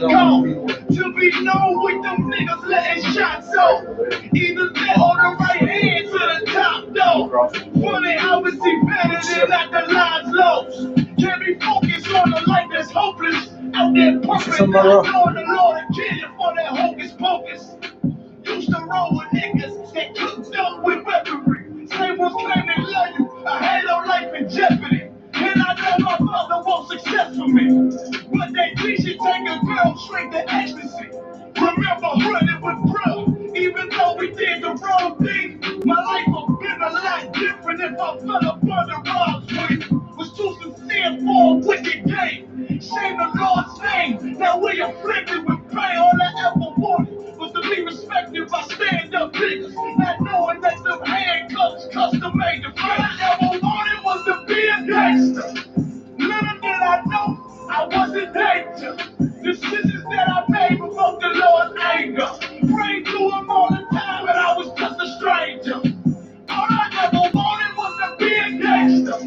go. To be known with them niggas letting shots off. Either that or the right hand to the top though. Funny how it's better than at the lines low. Can't be focused on the life that's hopeless. Out there pumping, not knowing the Lord to kill you for that hocus pocus. Used to roll with niggas that cooked up with weaponry. Same ones claim they love you. I had no life in jeopardy. And I know my mother wants success for me. But they teach you take a girl straight to ecstasy. Remember running with bro. Even though we did the wrong thing, my life would been a lot different if I fell up under Rob's wing. Was too sincere for a wicked game. Shame the Lord's name. Now we afflicted with pain. All I ever wanted was to be respected by stand-up niggas. Not knowing that them handcuffs custom made. The first I ever wanted was to be a gangster. Little did I know I wasn't danger. Decisions that I made provoked the Lord's anger. Prayed to him all the time, and I was just a stranger. All I ever wanted was to be a gangster.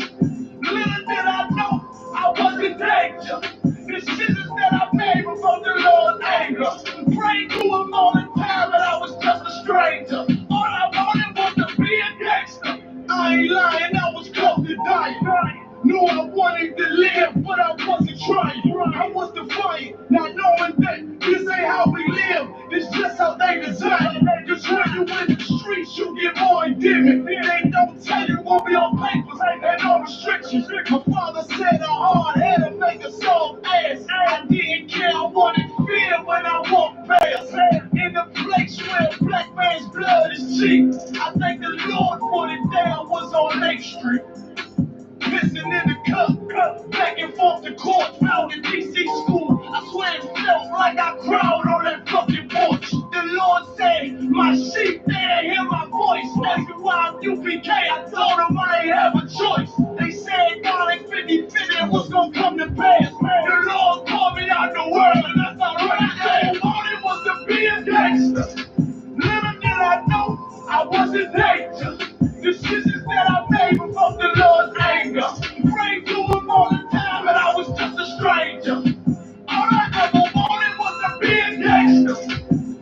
Little did I know I wasn't danger. Decisions that I made provoked the Lord's anger. Prayed to him all the time, and I was just a stranger. All I wanted was to be a gangster. I ain't lying, I was close to dying. Knew I wanted to live, but I wasn't trying. I was defiant, not knowing that this ain't how we live. It's just how they design it. Cause when you in the streets, you get more endemic. They don't tell you what be on papers and no restrictions. My father said a hard head to make a soft ass. I didn't care, I wanted fear when I walked past. In the place where a black man's blood is cheap. I think the Lord put it down was on 8th Street. Missing in the cup, back and forth to court, found in DC school. I swear it felt like I cried on that fucking porch. The Lord said, my sheep, they ain't hear my voice. Asked me why I'm UPK, I told them I ain't have a choice. They said God ain't 50-50 and what's gonna come to pass. The Lord called me out the world and that's alright. All I wanted was to be a gangster. Little did I know I wasn't danger. Decisions that I made provoked the Lord's anger. Prayed to him all the time, and I was just a stranger. All I ever wanted was to be a gangster.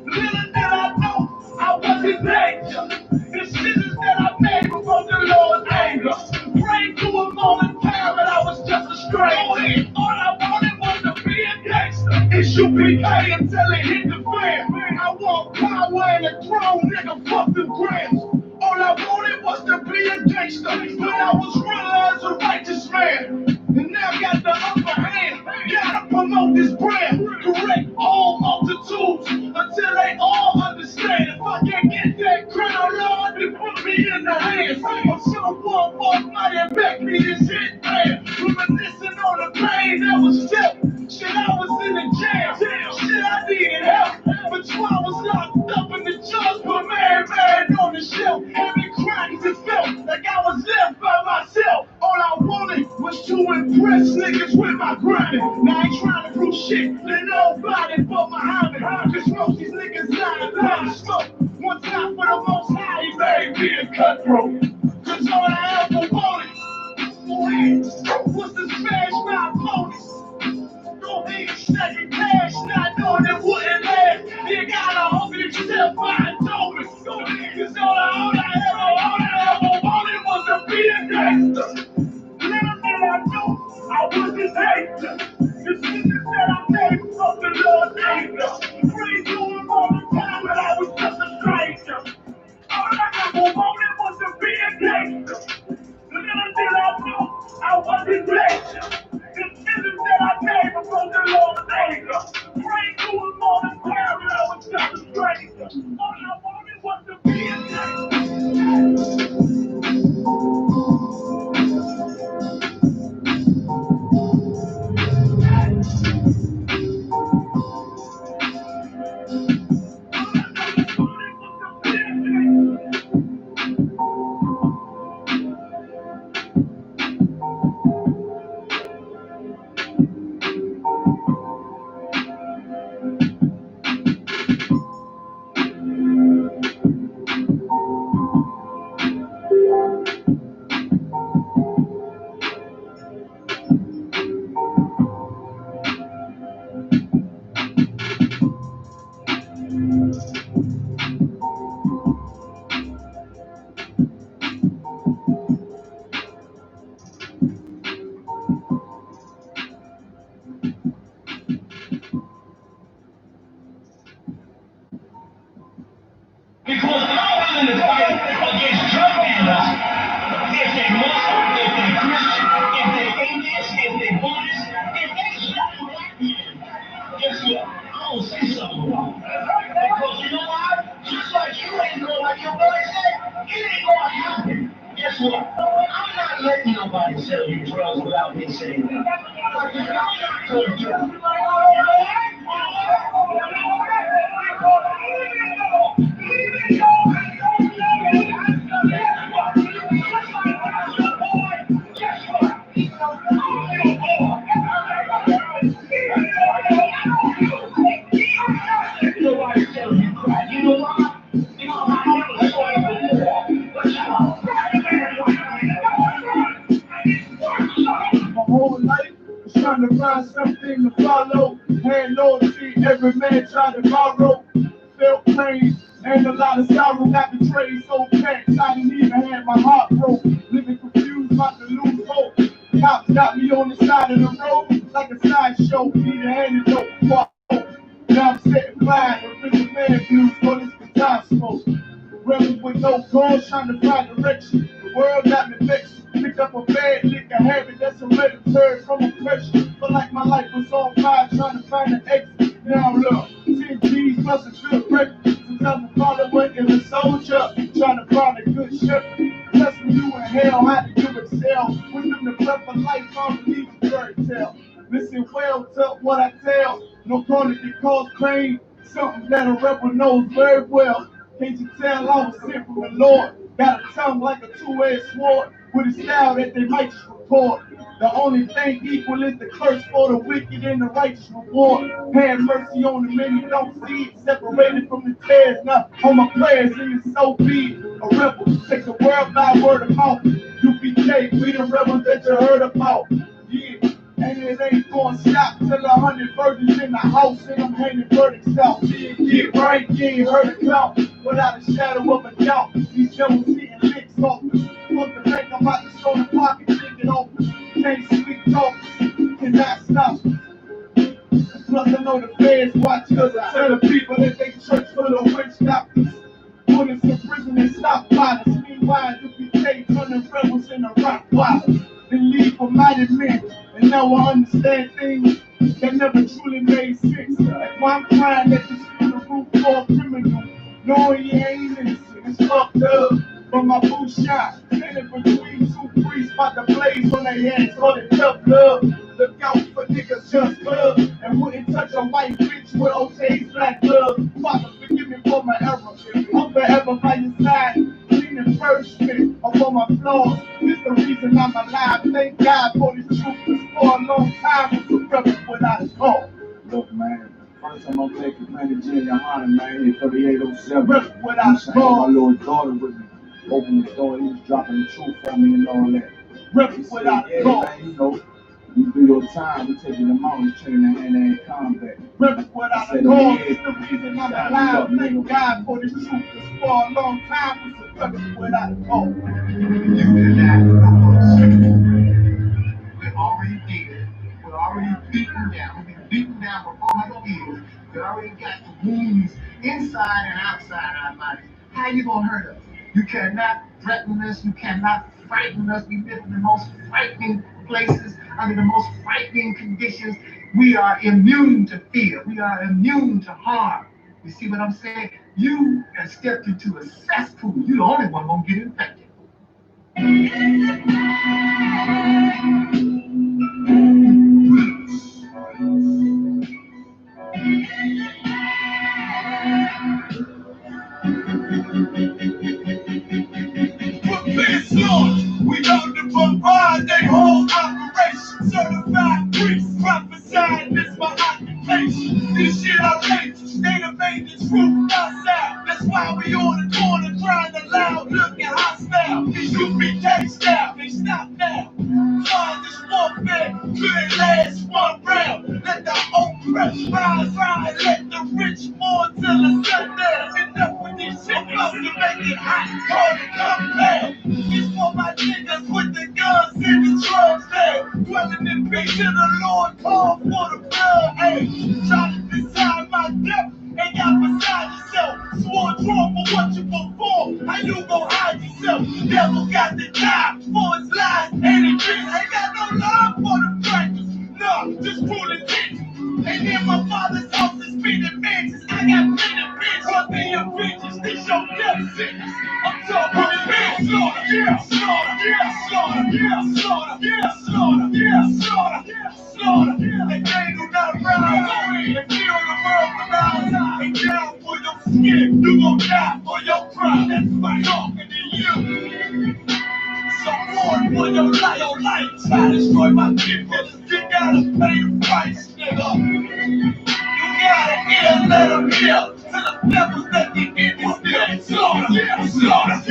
Little did I know I was in danger. Decisions that I made provoked the Lord's anger. Prayed to him all the time, and I was just a stranger. All I wanted was to be a gangster. I.S.U.P.K until it hit the fan. I want power and a throne, nigga, fuck the grams. All I wanted was to be a gangster, but I was real as a righteous man. And now I got the upper hand, gotta promote this brand. Correct all multitudes until they all understand. If I can't get that crown, Lord, then put me in the hands of someone more mighty and back me this hit man. Reminiscing on the pain that was felt. Shit, I was in the jail. Shit, I needed help. But I was locked up in the judge put man on the shelf. Heavy crimes it felt like I was left by myself. All I wanted was to impress niggas with my grinding. Now I ain't trying to prove shit to nobody but Muhammad. Cause most these niggas lying smoke. One time for the most high, he made me a cutthroat. Cause all I ever wanted was to smash my opponents. Go ahead, second cash, not knowing it wouldn't last. You gotta hope it yourself, I told me. Go ahead, cause all I ever wanted was to be a gangster. Little did I know I was a danger. Decisions that I made from the Lord's anger. Prayed to him all the time, and I was just a stranger. All I ever wanted was to be a gangster. Little did I know I was a danger. Decisions that I made from the Lord's anger. Prayed don't see something wrong. Because you know why? Just like you ain't going like your boy said, it ain't gonna happen. Guess what? I'm not letting nobody sell you drugs without me saying that. I'm not gonna do it. Nobody tells you cry. You know why? Because I never saw it before. My whole life was trying to find something to follow. Had loyalty, every man tried to borrow. Felt pain and a lot of sorrow. Got betrayed so bad, I didn't even have my heart broke. Living confused, about to lose hope. Cops got me on the side of the road like a sideshow. Need an antidote. Now I'm setting fire, a prison man blues, for this guitar smoke. Rebel with no cause, trying to find direction. The world got me vexed. Picked up a bad liquor habit that's hereditary from oppression. But like my life was on fire, trying to find an exit. Now look, 10 G's plus a good record. Sometimes I call it working a soldier, trying to find a good shepherd. Plus when you in hell, how do you excel? Wisdom to prep for life, I don't believe in fairy tale. Listen well to what I tell. No corner can cause pain. Something that a rebel knows very well. Can't you tell I was sent from the Lord? Got a tongue like a two-edged sword with a style that they might just report. The only thing equal is the curse for the wicked and the righteous reward. Have mercy on the many, don't see it. Separated from the tares, now on my prayers, and it's so be a rebel. Take the world by word of mouth. U.P.K, we the rebels that you heard about. Yeah. And it ain't gonna stop till 100 virgins in the house and I'm hanging verdicts out. Get right, you ain't heard a count without a shadow of a doubt. These devils sitting licks off us. Fuck the bank, I'm about to stone the pocket, take it open. Can't sleep talkers, cannot stop us. Plus I know the feds watch us. I tell the people that they church full of witch doctors. Put us in prison and stop violence. Meanwhile, U.P.K turning rebels into rock wilders. Then leave for mighty men. And now I understand things that never truly made sense. Like why I'm crying at the school roof for a criminal, knowing you ain't innocent. It's fucked up. But my boo shot, standing between two priests, about to blaze on their hands, call it tough love. Look out for niggas just club, and wouldn't touch a white bitch with OJ's black glove. Father, forgive me for my error. I'm forever by your side. Cleaning encouragement of all my flaws. This the reason I'm alive. Thank God for this truth. Cause for a long time was a rebel without a call. Look, man, first I'm gonna take it, man, to GEN.YAHANNA, man, here 3807. Rebel without a call. My little daughter with me. Open the door, he was dropping the truth on me and all that. Rebel without a call. Man, you know, you do your time, we taking the mountains, training hand-to-hand combat. Rebel without a call. This the reason I'm alive. Thank God for this truth. Cause for a long time was a rebel without a call. You cannot know us. We're already dead. We're already beaten down. We've been beaten down for 400 years. We already got the wounds inside and outside our bodies. How you gonna hurt us? You cannot threaten us. You cannot frighten us. We live in the most frightening places, under the most frightening conditions. We are immune to fear. We are immune to harm. You see what I'm saying? You have stepped into a cesspool. You're the only one gonna get infected. We know the bombard, they whole operation. Certified priests, prophesying this my occupation. This shit outrageous, they done made this truth outside. That's why we on the corner crying aloud, looking hostile. These U.P.K style, they stop now. Find this warfare, could last one round. Let the oppressed rise high, let the rich more till the sundown. Enough with this shit, enough to make it hot, call it come down. It's for my niggas with the guns and the drugs there. Dwelling in peace to the Lord, call for the blood. Hey, trying to decide my death, ain't got beside yourself. Swore drawn for what you perform, how you gon' hide yourself? Devil got to die for his lies, and it ain't got no love for the practice. No, just cruel intentions. And in my father's house is being skin. You gon' die for your crime. That's my talking to you. So warn for your life. Try to destroy my people. You gotta pay the price, nigga. You gotta hear, let them hear. To the devils that the Indians still slaughter, slaughter.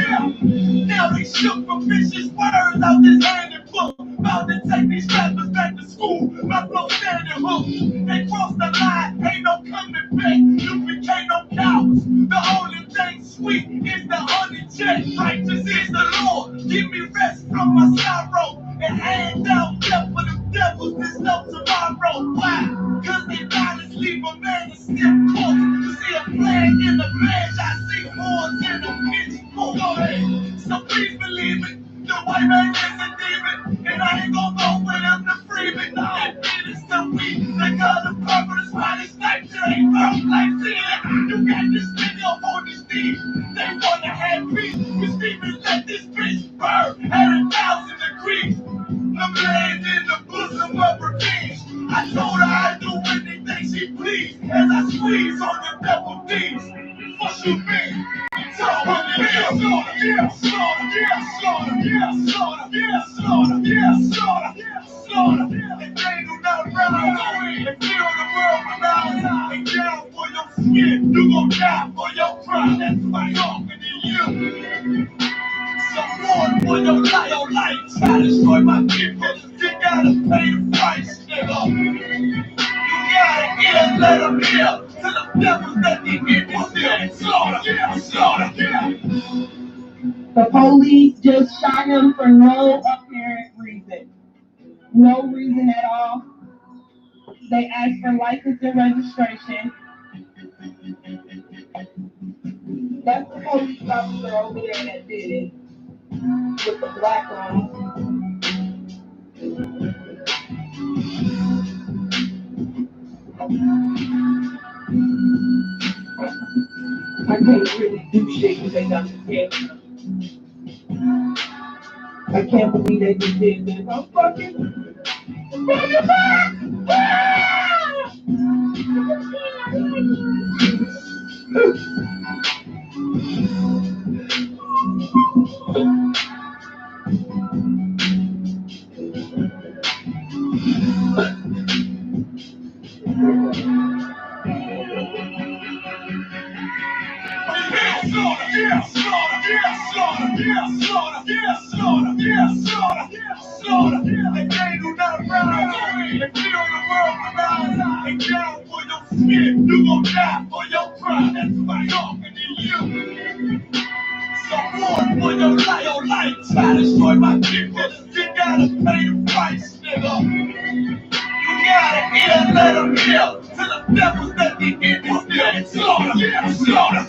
Now they shook from vicious words out this handbook. About to take these rappers back to school. My flow standing hook. They crossed the line, ain't no coming back. You became no cowards. The only thing sweet is the honey check. Righteous is the Lord. Give me rest from my sorrow. And hand down death for the devils. There's no tomorrow. Why? Cause they violence leave a man in stiff course. You see a flag in the badge, I see horns in the pitchfork. So please believe it. The white man is a demon, and I ain't gon' vote for them to free me. No, it is so weak. They got the purple, the Spanish knife, you ain't broke like sin. You got this nigga on his knees. They wanna have peace. You Stevens let this bitch burn at 1,000 degrees. The blade in the bosom of revenge. I told her I'd do anything she please as I squeeze on the devil D's. What you mean? Slaughter. If they do not run and feel the world without and down for your skin, you gon' die for your crime. That's my talking to you. So warn for your life. Try to destroy my people. You gotta pay the price, nigga. You gotta hear, let them hear. To the devils that the Indians still slaughter. The police just shot him for no apparent reason. No reason at all. They asked for license and registration. That's the police officer over there that did it. With the black on. I can't really do shit because they got the camera. I can't believe they just did this. I'm fucking. Slaughter. If they do not run and feel the world around and down for your skin, you gon' die for your crime. That's my talking to you. So warn for your life. Try to destroy my people. You gotta pay the price, nigga. You gotta hear, let them hear. To the devils that the Indians still slaughter.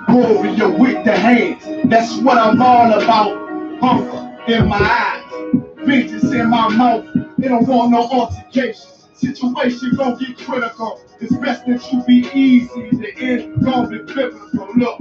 Warrior with the hands, that's what I'm all about. Hunger in my eyes, vengeance in my mouth. They don't want no altercation. Situation gon' get critical. It's best that you be easy. The end gon' be biblical. Look,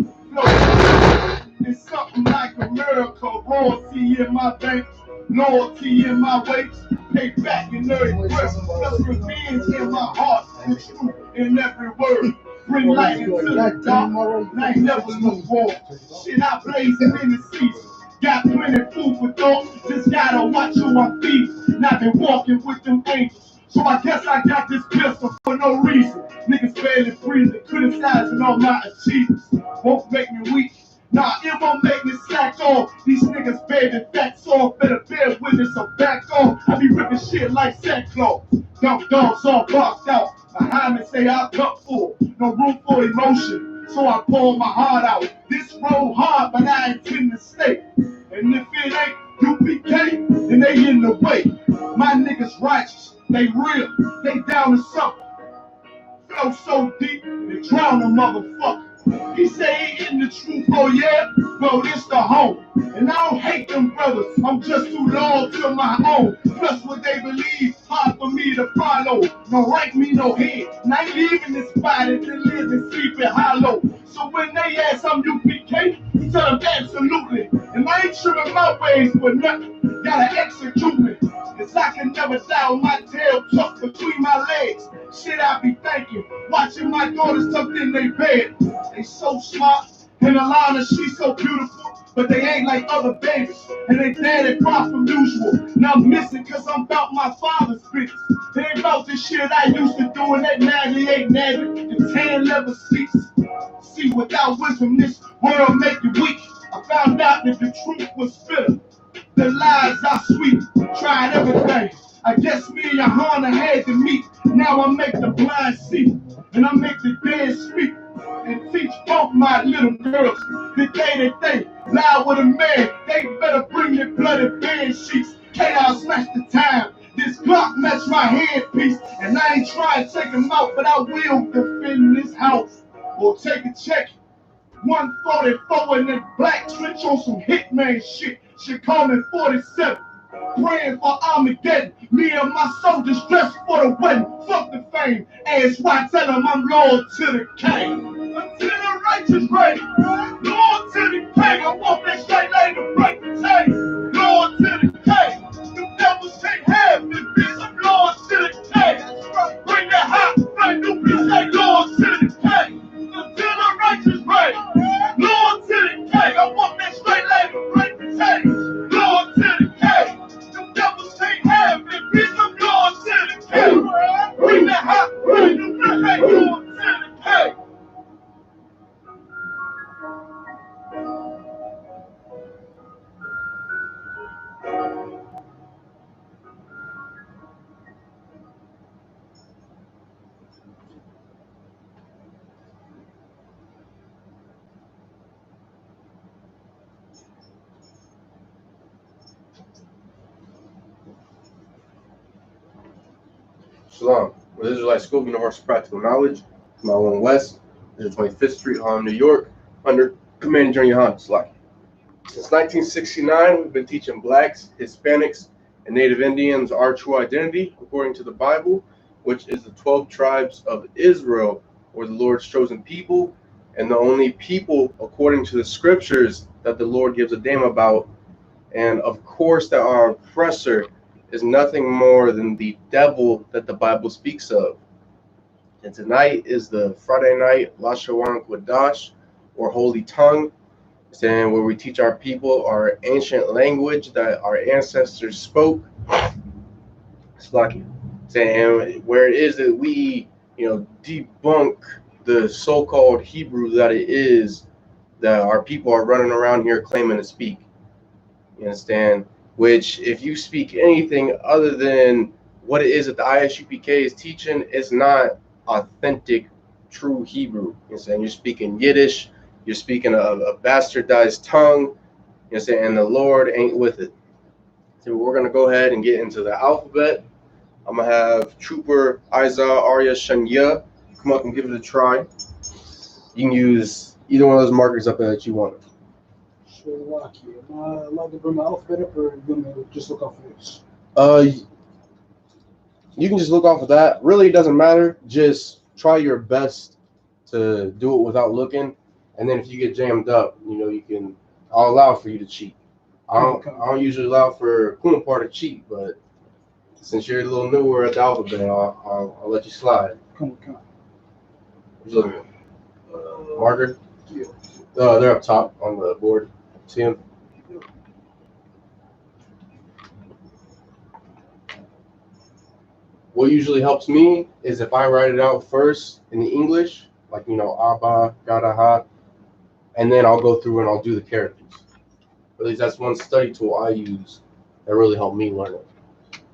it's something like a miracle. Royalty in my bank, loyalty in my waist. Pay back in every breath. Plus revenge in my heart. The truth in every word. Bring light into the dark, night never lose war. Shit, I blazing in the season. Got plenty food for thought, just gotta watch who I'm feeding. Now been walking with them angels, so I guess I got this pistol for no reason. Niggas barely breathing, criticizing all my achievements. Won't make me weak, nah, it won't make me slack off. These niggas baby fat soft, better bear witness or back off. I be ripping shit like sackcloth. Dumb dogs all boxed out. Behind me say I cup full, no room for emotion, so I pour my heart out. This road hard, but I intend to stay. And if it ain't U.P.K, then they in the way. My niggas righteous, they real, they down to something. Flow so deep, they drown a motherfucker. He say he in the truth, oh yeah? Well, this the home. And I don't hate them brothers, I'm just too loyal to my own. Plus what they believe, hard for me to follow. No rank me, no head. And I ain't leaving this body to live and sleep in hollow. So when they ask I'm U.P.K, tell them absolutely. And I ain't trimming my ways for nothing. Gotta execute me. Cause I can never die with my tail tucked between my legs. Shit, I be thinking, watching my daughters tucked in their bed. They so smart, and Alana, she's so beautiful, but they ain't like other babies, and they daddy far from usual. Now I'm missing cause I'm about my father's business. It ain't about the shit I used to do, and that 98 natty and 10 leather seats. See, without wisdom, this world make you weak. I found out that the truth was bitter. The lies are sweet, tried everything. I guess me and Yohanna had to meet. Now I make the blind see, and I make the dead speak. And teach both my little girls the day that they lie with a man, they better bring their bloody bed sheets. Chaos smash the time. This Glock match my headpiece, and I ain't trying to take him out, but I will defend this house or take a check. 144 in that black trench on some hitman shit. She call me 47. Praying for Armageddon. Me and my soldiers dressed for the wedding. Fuck the fame. Ask why, tell them I'm loyal to the king. Until the righteous reign. Loyal to the king. I want that straight lane to break the chain. Loyal to the king. The devils can't have me, bitch. I'm loyal to the king. Bring that hot flame. You bitch ain't loyal to the king. Until the righteous reign. Loyal to the king. I want that straight lane to break the chain. Loyal to the king. The devils can't have me, bitch. I'm loyal to the king. Bring that hot flame. You bitch ain't loyal to the king. Shalom. With Israelite School of Universal Practical Knowledge, Mile 1 West, 125th Street, Harlem, New York, under Command Gen.YAHANNA. Since 1969, we've been teaching blacks, Hispanics, and Native Indians our true identity according to the Bible, which is the 12 tribes of Israel, or the Lord's chosen people, and the only people according to the scriptures that the Lord gives a damn about. And of course, that our oppressor is nothing more than the devil that the Bible speaks of. And tonight is the Friday night Lashawan Qadash, or Holy Tongue, saying where we teach our people our ancient language that our ancestors spoke. Saying where it is that we, debunk the so-called Hebrew that it is that our people are running around here claiming to speak. You understand? Which, if you speak anything other than what it is that the I.S.U.P.K is teaching, it's not authentic, true Hebrew. You know what I'm saying? You're speaking Yiddish, you're speaking a bastardized tongue, you know what I'm saying? And the Lord ain't with it. So we're going to go ahead and get into the alphabet. I'm going to have Trooper Isa Arya Shanya come up and give it a try. You can use either one of those markers up there that you want. Sure, lucky. Am I allowed to bring my alphabet up, or you want me to just look off of this? You can just look off of that. Really, it doesn't matter. Just try your best to do it without looking. And then if you get jammed up, I'll allow for you to cheat. I don't usually allow for Kumapar to cheat, but since you're a little newer at the alphabet, I'll let you slide. Come on. Who's looking at? Marker? Yeah. They're up top on the board. See them? What usually helps me is if I write it out first in the English, like, Abba, Gadaha, and then I'll go through and I'll do the characters. At least that's one study tool I use that really helped me learn it.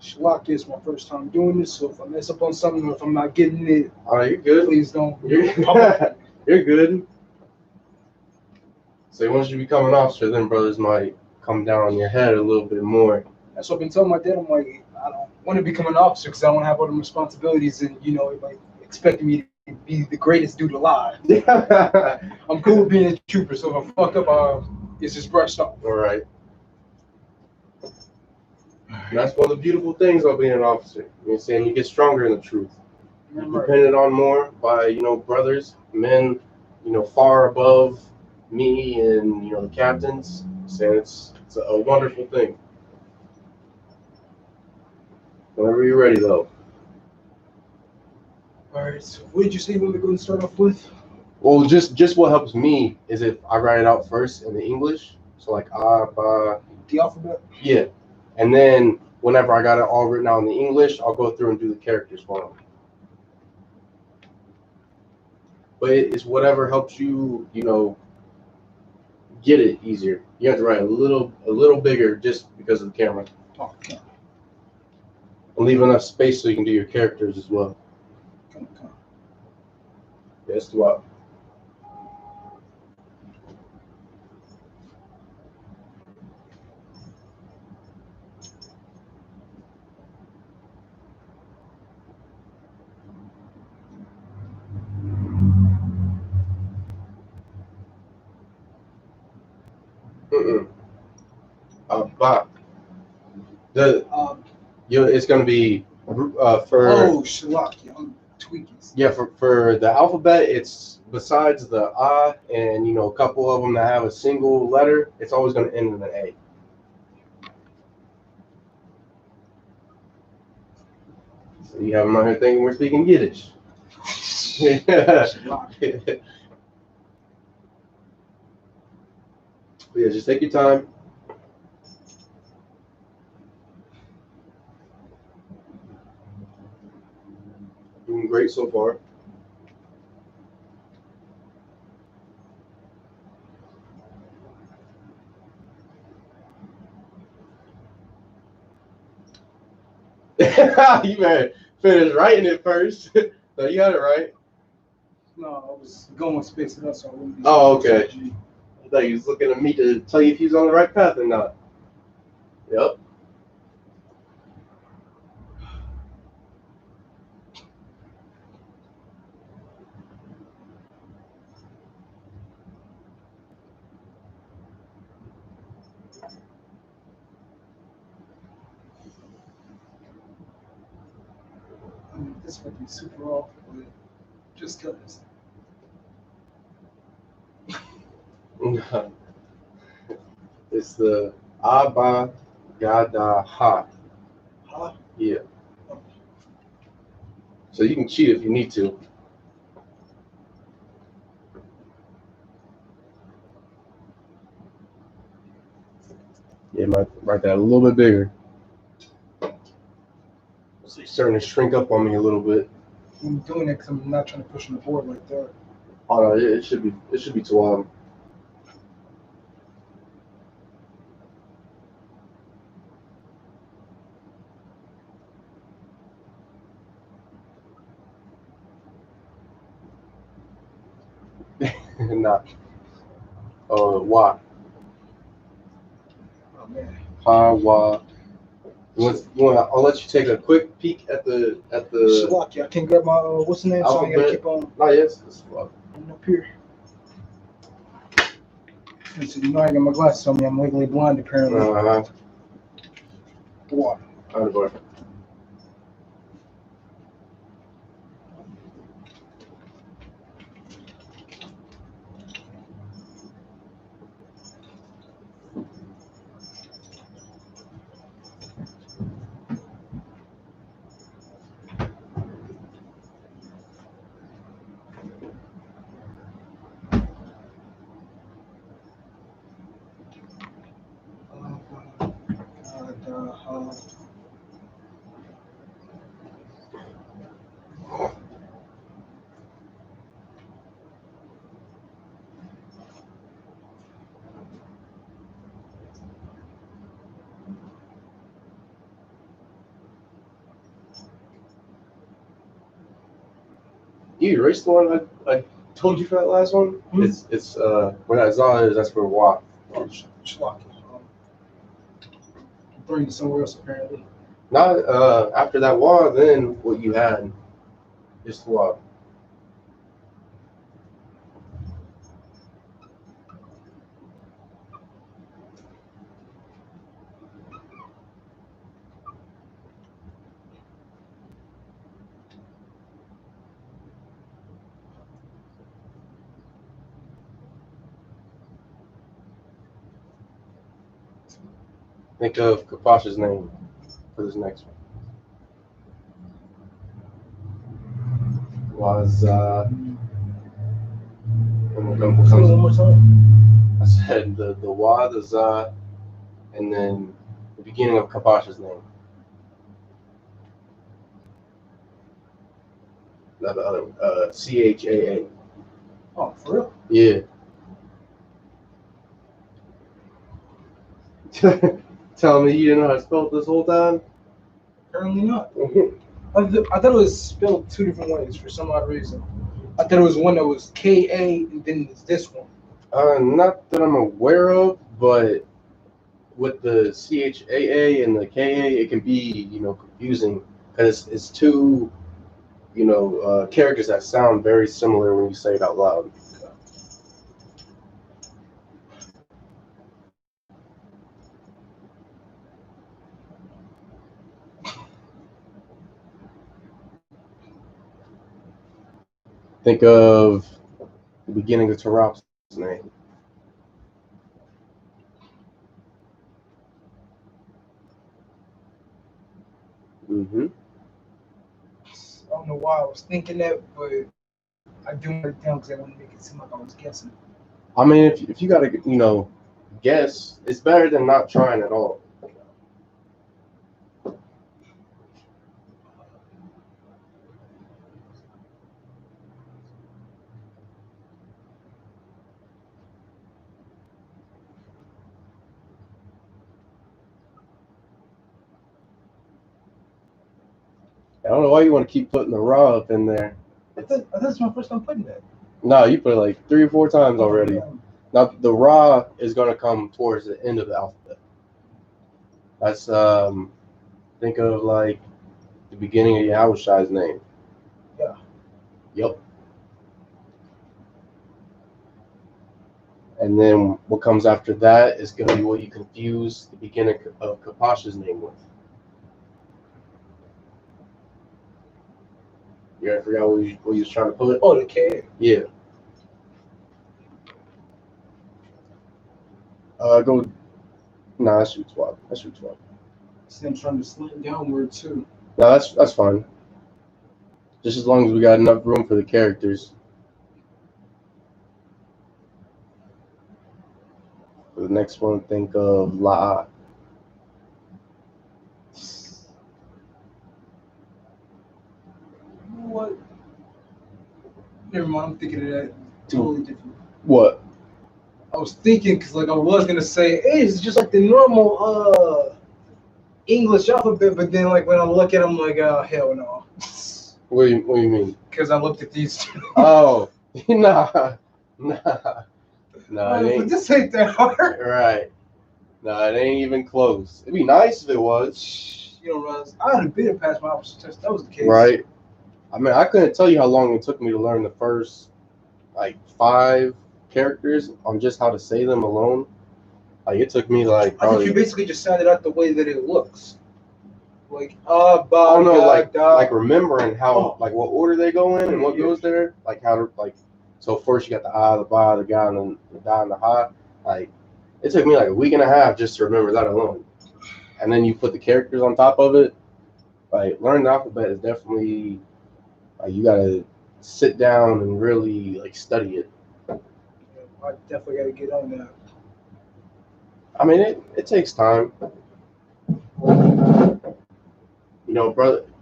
Shalak is my first time doing this, so if I mess up on something or if I'm not getting it, all right, you're good. Please don't. You're good. So once you become an officer, then brothers might come down on your head a little bit more. That's what I've been telling my dad. I'm like, I don't want to become an officer because I don't have all the responsibilities, and everybody expecting me be the greatest dude alive. I'm cool with being a trooper, so if I fuck up, it's just brushed off. All right. And that's one of the beautiful things about being an officer. You know what I'm saying? You get stronger in the truth. You're depended on more by, brothers, men, far above me and, the captains. So it's a wonderful thing. Whenever you're ready, though. All right, so what did you say we were going to start off with? Well, just what helps me is if I write it out first in the English. So like the alphabet? Yeah. And then whenever I got it all written out in the English, I'll go through and do the characters for them. But it's whatever helps you, get it easier. You have to write a little bigger just because of the camera. Okay. And leave enough space so you can do your characters as well. Okay. Yes, what? But it's gonna be for. Oh, Shalaki, I'm tweaking. Yeah, for the alphabet, it's besides the A and a couple of them that have a single letter, it's always gonna end in an A. So you have them out here thinking we're speaking Yiddish. Yeah, just take your time. Doing great so far. You better finish writing it first. So you got it right. No, I was going space it up, so I wouldn't be. Oh, okay. I thought you was looking at me to tell you if he's on the right path or not. Yep. I mean, this might be super off, but just cause. It's the Abba Gada Ha. Huh? Yeah. So you can cheat if you need to. Yeah, might write that a little bit bigger. So you're starting to shrink up on me a little bit. I'm doing it because I'm not trying to push on the board like that. Oh no, it should be too Not. Why? Oh man. Why? I'll let you take a quick peek at the. Shalaki, I can't grab my what's the name? Alphabet. So I gotta keep on. Oh yes. Up here. So you know I got my glasses on me. I'm legally blind apparently. What? You erased the one I told you for that last one. Hmm? It's where that Za is. That's for Wa. Oh, Shalaki. I'm throwing it somewhere else apparently. Not after that Wa, then what you had is Wa. Think of Qadash's name for this next one. Was One more time. I said the wa, the za, and then the beginning of Qadash's name. Not the other one. CHAA. Oh, for real? Yeah. Telling me you didn't know how to spell it this whole time? Apparently not. I thought it was spelled two different ways for some odd reason. I thought it was one that was K-A and then it's this one. Not that I'm aware of, but with the CHAA and the KA, it can be, confusing because it's two, characters that sound very similar when you say it out loud. Think of the beginning of Tarap's name. Mm-hmm. I don't know why I was thinking that, but I do write it down because I want to make it seem like I was guessing. I mean, if you gotta, guess, it's better than not trying at all. I don't know why you want to keep putting the raw up in there. I thought that's my first time putting that. No, you put it like 3 or 4 times already. Now the ra is gonna come towards the end of the alphabet. That's think of like the beginning of Yahushua's name. Yeah. Yep. And then what comes after that is gonna be what you confuse the beginning of Qadash's name with. You forgot what you was trying to put? Oh, the K. Yeah. Go. Nah, I shoot 12. See, I'm trying to slant downward too. No, that's fine. Just as long as we got enough room for the characters. For the next one, think of La. You know what? Never mind, I'm thinking of that totally different. What? I was thinking because like I was gonna say, hey, it's just like the normal English alphabet, but then like when I look at them, like hell no. What do you mean? Because I looked at these two. Oh, nah. But this ain't that hard. Right. Nah, it ain't even close. It'd be nice if it was. You know, Russ, I would have been past my opposite test. That was the case. Right. I mean, I couldn't tell you how long it took me to learn the first, 5 characters on just how to say them alone. Like, it took me, I probably... think you basically just sounded out the way that it looks. Like, remembering how, what order they go in and what goes there. Like, how to, so first you got the ah, the ba, the ga, and then the da and the ha. It took me, a week and a half just to remember that alone. And then you put the characters on top of it. Learning the alphabet is definitely, you gotta sit down and really, study it. I definitely gotta get on that. I mean, it takes time.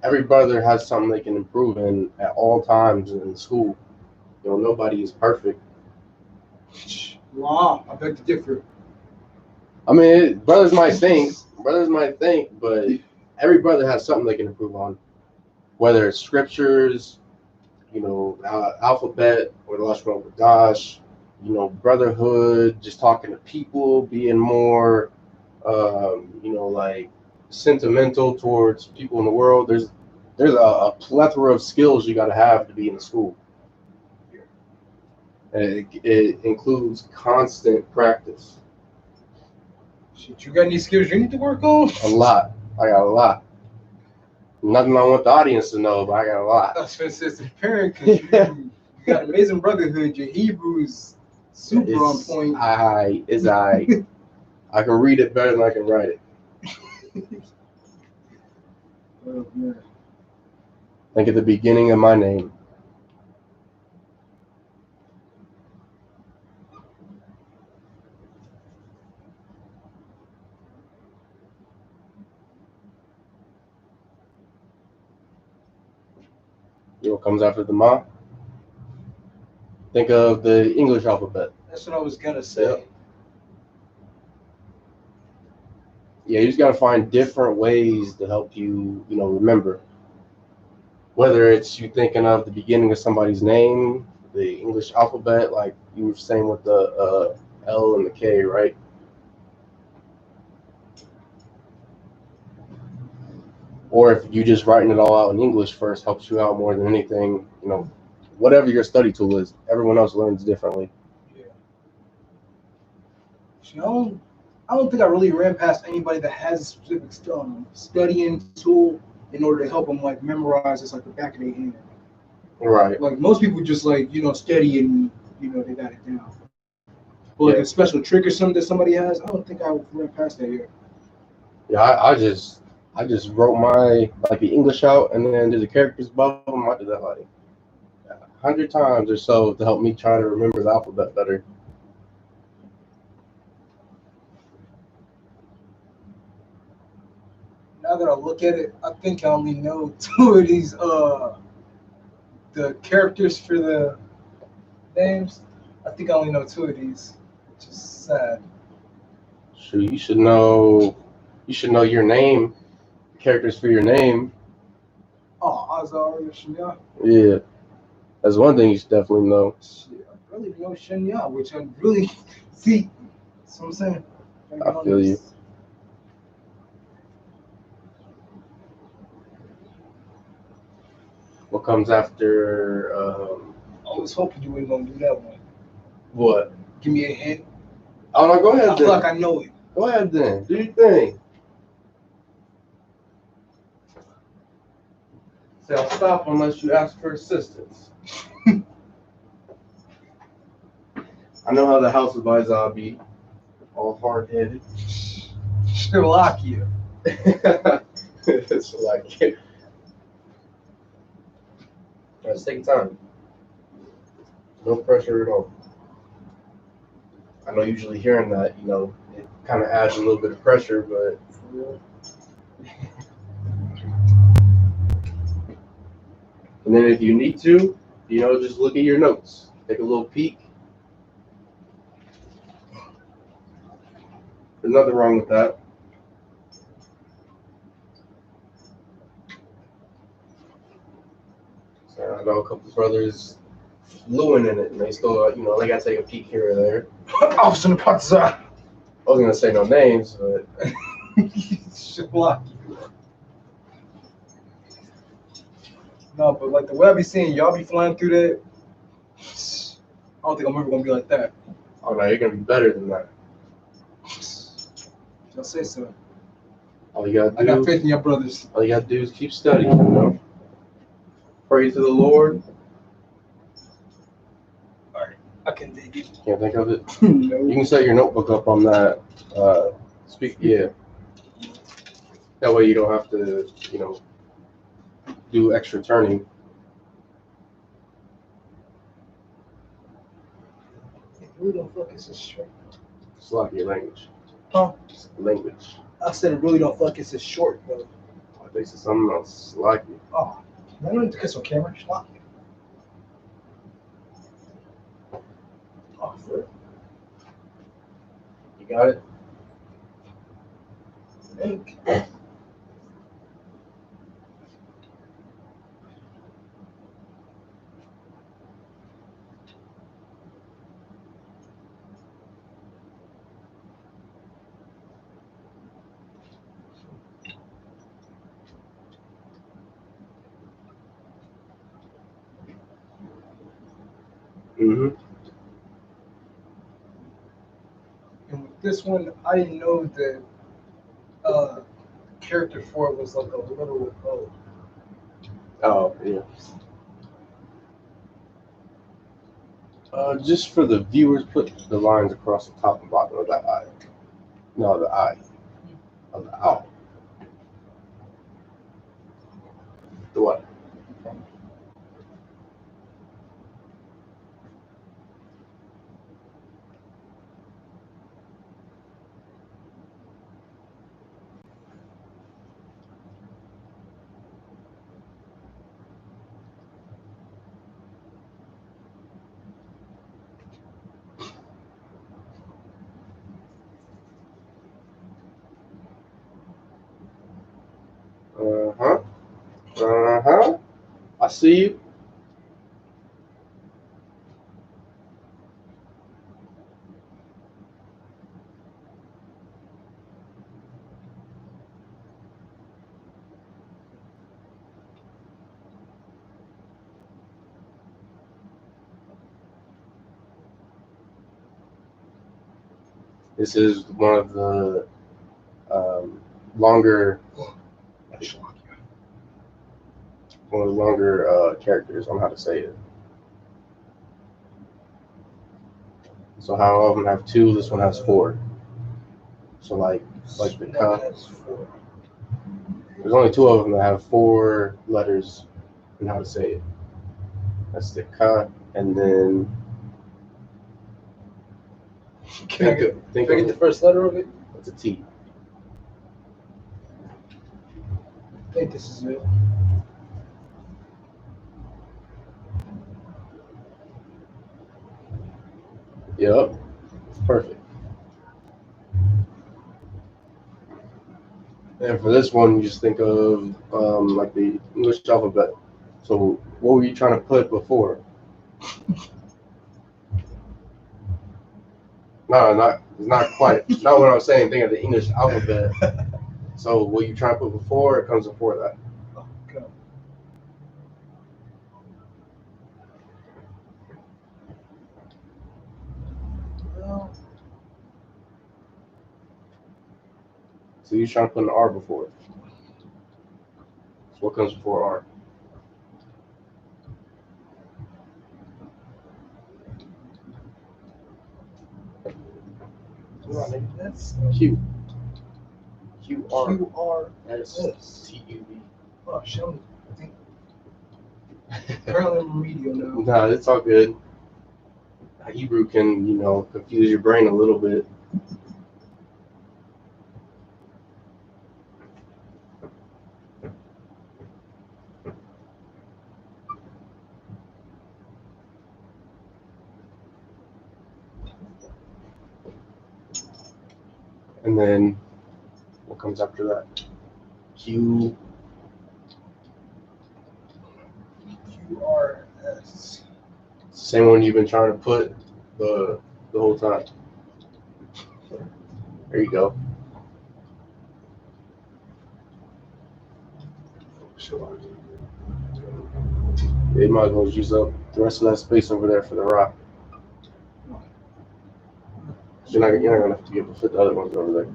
Every brother has something they can improve in at all times in school. Nobody is perfect. Wow, I beg to differ. I mean, brothers might think, but every brother has something they can improve on. Whether it's scriptures, alphabet, or the Lashawan Qadash, brotherhood, just talking to people, being more, sentimental towards people in the world. There's a plethora of skills you got to have to be in school. And it includes constant practice. Shit, you got any skills you need to work on? A lot. I got a lot. Nothing I want the audience to know, but I got a lot. That's it's apparent because you got amazing brotherhood. Your Hebrew is super on point. I can read it better than I can write it. Oh, man. Think at the beginning of my name. You know what comes after the Ma? Think of the English alphabet. That's what I was gonna say. Yeah, you just gotta find different ways to help you, remember. Whether it's you thinking of the beginning of somebody's name, the English alphabet, like you were saying with the L and the K, right? Or if you just writing it all out in English first helps you out more than anything, whatever your study tool is, everyone else learns differently. Yeah. I don't think I really ran past anybody that has a specific studying tool in order to help them like memorize this like the back of their hand. Right. Like most people just like study and they got it down. But like a special trick or something that somebody has, I don't think I ran past that yet. Yeah, I just wrote my the English out and then did the characters above them. I did that like 100 times or so to help me try to remember the alphabet better. Now that I look at it, I think I only know 2 of these the characters for the names. I think I only know 2 of these, which is sad. Sure, you should know your name, characters for your name. Oh, Azar. Yeah, that's one thing you should definitely know. Shit, I really know Shenya, which I really see. That's what I'm saying. I feel you. What comes after? I was hoping you weren't gonna do that one. What? Give me a hint. Oh no, go ahead. I feel like I know it. Go ahead then. Do your thing. Say I'll stop unless you ask for assistance. I know how the house of Isupk be. All hard-headed. Slovakia. It's like, let's take time. No pressure at all. I know usually hearing that, it kind of adds a little bit of pressure, but and then if you need to, just look at your notes, take a little peek. There's nothing wrong with that. So I know a couple of brothers fluent in it, and they still, they got to take a peek here or there. I was gonna say no names, but no, but like the way I be seeing y'all be flying through that, I don't think I'm ever gonna be like that. Oh no, you're gonna be better than that. Y'all say so. All you gotta do, I got faith in your brothers. All you gotta do is keep studying, Pray to the Lord. Alright, I can dig it. Can't think of it. No. You can set your notebook up on that. Yeah. That way you don't have to, do extra turning. Really don't feel like it's a short. It's like your language. Huh? It's language. I said it really don't feel like it's a short, though. I think it's something else. Like it. Oh, I don't need to kiss on camera. Schlock. Oh, for You got it? think. Mm-hmm. And with this one, I didn't know that character for it was like a little Oh, yeah. Just for the viewers, put the lines across the top and bottom of that eye. No, the eye. Of the eye. see you. This is one of the longer characters on how to say it. So how all of them have 2, this one has 4. So like the ka. There's only 2 of them that have 4 letters in how to say it. That's the ka, and then Can I get the first letter of it? It's a T. I think this is it. Yep. Perfect. And for this one, you just think of like the English alphabet. So what were you trying to put before? No, it's not quite. Not what I was saying. Think of the English alphabet. So what you trying to put before, it comes before that. Okay. So you're trying to put an R before it. So what comes before R? That's Q. QR. QRSTUV. Oh, show me. I think. Apparently I'm remedial now. Nah, it's all good. Hebrew can, confuse your brain a little bit. And then what comes after that? QRS. Same one you've been trying to put the whole time. There you go. Sure. You might as well use up the rest of that space over there for the rock. You're not gonna have to be able to fit the other ones over there.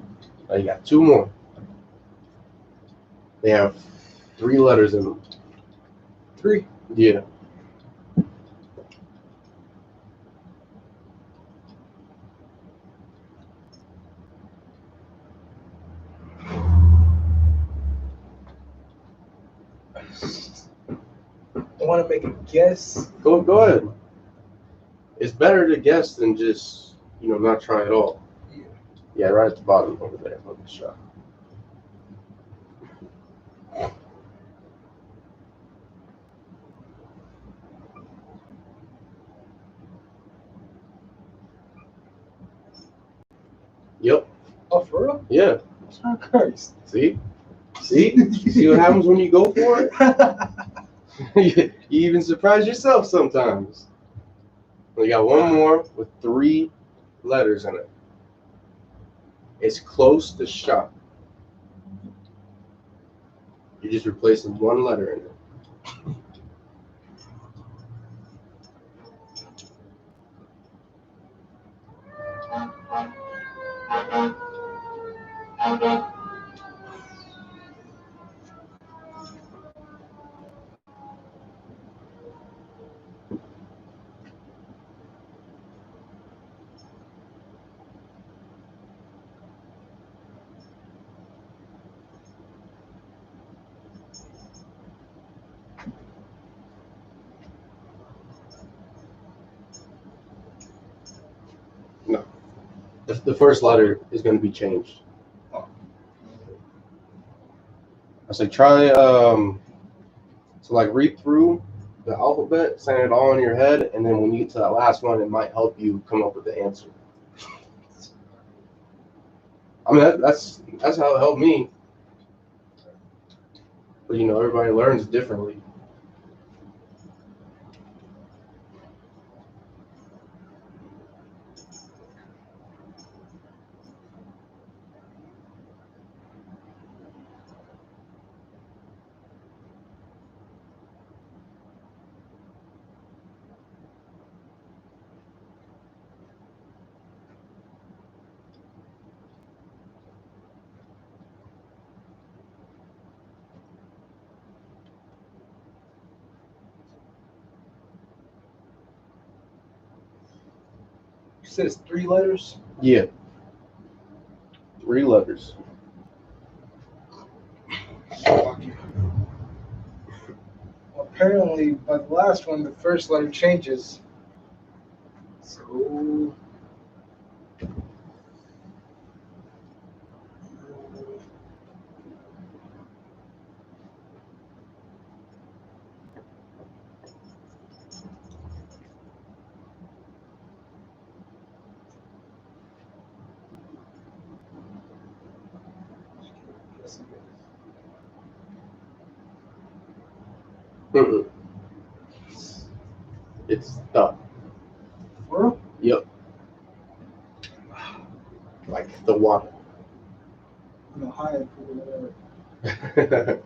Now you got 2 more. They have 3 letters in them. 3? Yeah. I want to make a guess. Go ahead. It's better to guess than just, not try at all. Yeah, right at the bottom over there. Look at the shot. Yep. Oh, for real? Yeah. Oh, Christ. See? You see what happens when you go for it? You even surprise yourself sometimes. We got 1 more with 3 letters in it. It's close to shop. You're just replacing 1 letter in it. No. The first letter is going to be changed. I say try, so like read through the alphabet, saying it all in your head, and then when you get to that last one, it might help you come up with the answer. I mean, that's how it helped me. But everybody learns differently. said it's 3 letters? Yeah. 3 letters. Apparently, by the last one, the first letter changes. So. Mm-mm. It's the. Real? Yep. Like the water. I'm gonna hide whatever.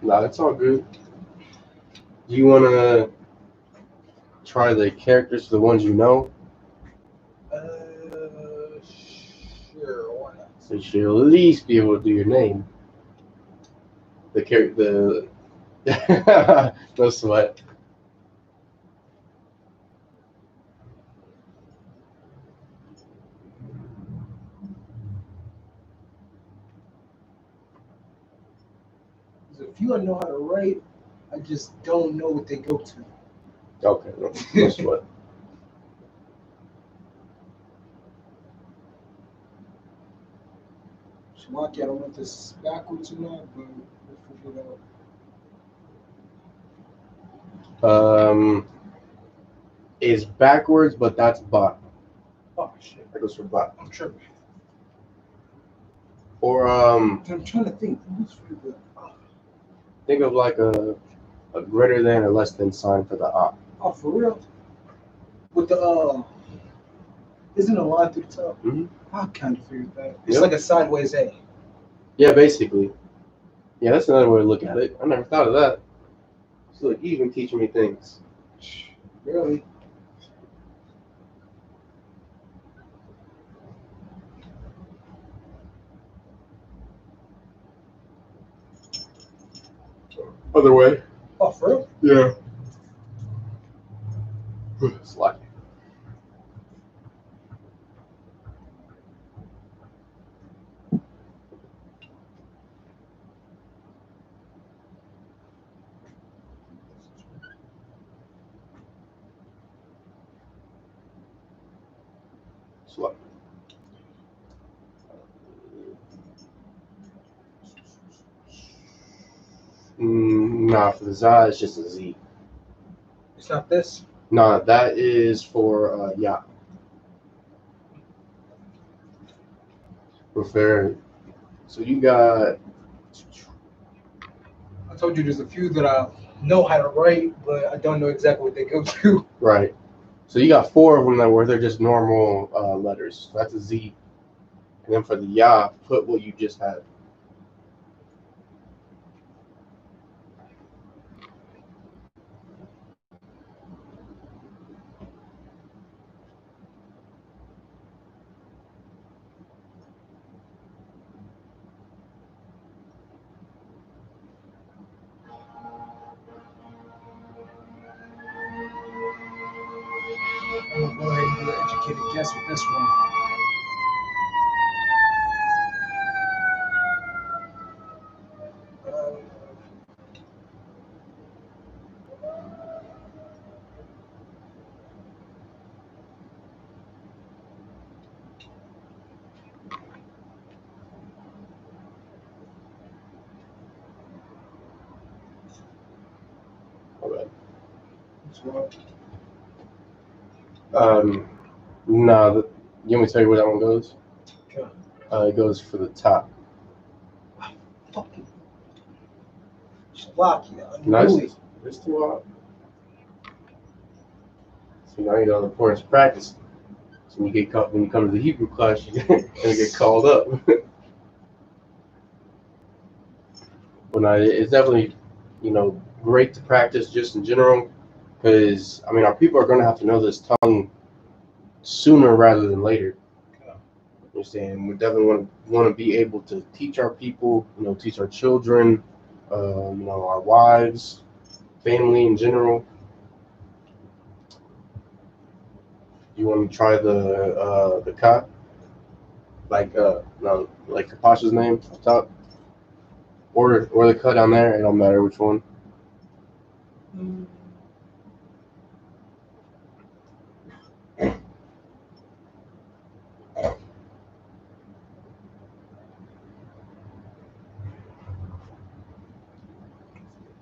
Nah, it's all good. You wanna try the characters, the ones you know? Sure, why not? So you should at least be able to do your name. The character, the no sweat. There's a few I know how to write, I just don't know what they go to. Okay, no sweat. Shalaki, I don't know if this is backwards or not, but we'll figure it out. It's backwards, but that's bot. Oh shit, That goes for bot. I'm tripping. Or I'm trying to think. Who's for the? think of like a greater than or less than sign for the op. Oh, for real? With the isn't a line through the top? Mm-hmm. I kind of figured that. It's Yep. like a sideways A. Yeah, basically. Yeah, that's another way to look at it. I never thought of that. So like, you even teaching me things. Really? Other way. Oh, for real? Yeah. Slide. Slide. Nah, for the Za, it's just a Z. It's not this. Nah, that is for yeah. For fair. So you got. I told you there's a few that I know how to write, but I don't know exactly what they go to. Right. So you got 4 of them that were they're just normal letters. So that's a Z. And then for the Ya, put what you just had. I'm gonna go ahead and do an educated guess with this one. Okay. This one. Nah, you want me to tell you where that one goes? Okay. It goes for the top. Fucking. Shalaki, I Nice. knew it. It's too hot. So now you know the importance of practice. So when you come to the Hebrew class, you're gonna get called up. But no, it's definitely, great to practice just in general, because I mean our people are gonna have to know this tongue sooner rather than later. You understand? We definitely want to be able to teach our people, teach our children, our wives, family in general. You want to try the Ka? Like no, like Kapash's name up top, or the Ka down there. It don't matter which one.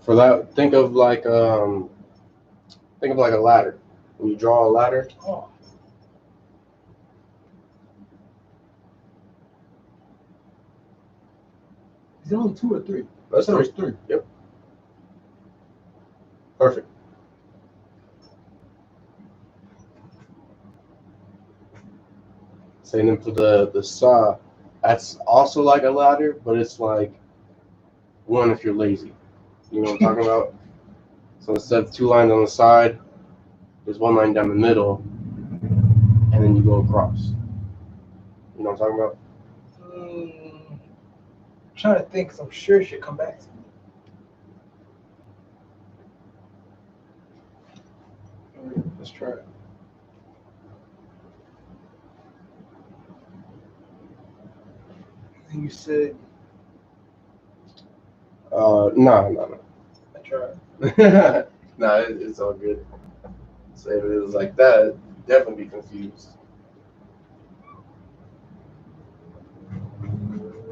For that, think of like a ladder. When you draw a ladder, Oh. Is it only 2 or 3? that's That was three. 3. Yep. Perfect. Same thing for the Sa. That's also like a ladder, but it's like one if you're lazy. You know what I'm talking about? So instead of 2 lines on the side, there's 1 line down the middle, and then you go across. You know what I'm talking about? I'm trying to think, 'cause I'm sure it should come back to me. Alright, let's try it. And you said, No. I tried. Nah, it's all good. So if it was like that, definitely be confused.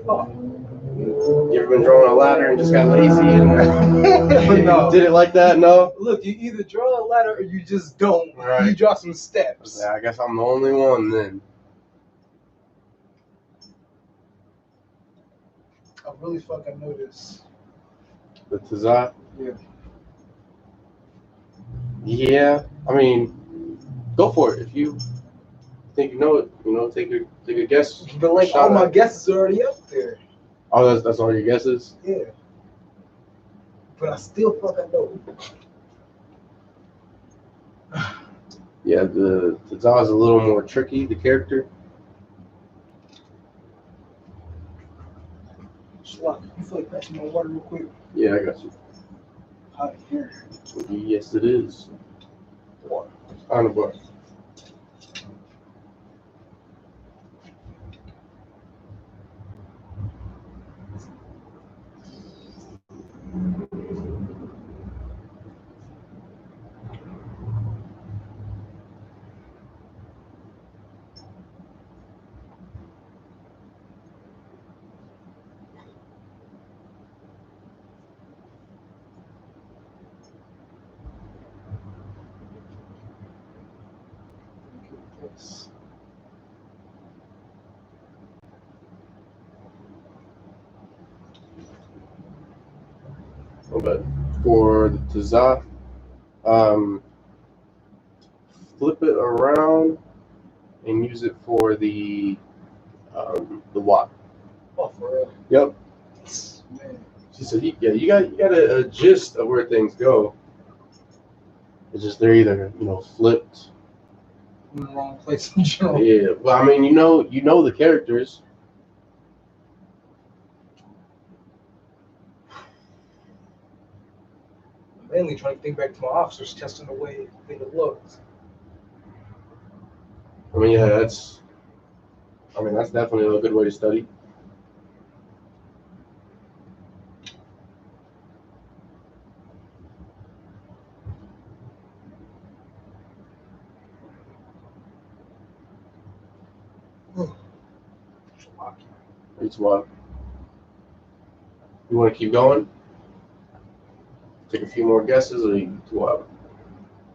Oh. You ever been drawing a ladder and just got lazy and No. did it like that? No? Look, you either draw a ladder or you just don't. Right. You draw some steps. Yeah, I guess I'm the only one then. I really fucking know this. The Tazat? Yeah. Yeah. I mean, go for it. If you think you know it, take a guess. But like all my guesses are already up there. Oh, that's all your guesses? Yeah. But I still fucking know. Yeah, the Tazat is a little more tricky, the character. Shalak, you feel like passing my water real quick? Yeah, I got you. Hot in here. Yes, it is. Water. On the bar. Yes. But for the Tazat, flip it around and use it for the Watt. Oh, for real? Yep. Man. She said, you got a gist of where things go. It's just they're either flipped. In the wrong place in general. Yeah. Well, I mean, you know the characters. I'm mainly trying to think back to my officers testing the way it looked. I mean, yeah, that's definitely a good way to study. It's what. You want to keep going? Take a few more guesses, or you too wild?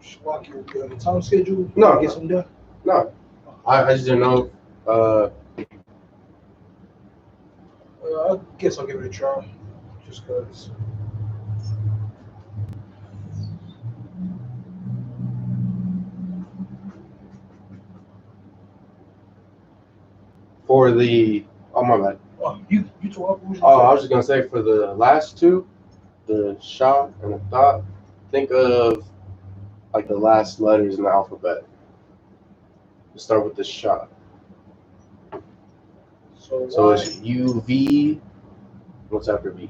Shalak, you're good on the time schedule? No, I guess I'm done. No, I just didn't know. I guess I'll give it a try. Just because. For the my bad. Oh, you talk. Oh, I was just gonna say for the last two, the Sha and the Tha, think of like the last letters in the alphabet. Let's start with the Sha. So it's U-V. What's after V?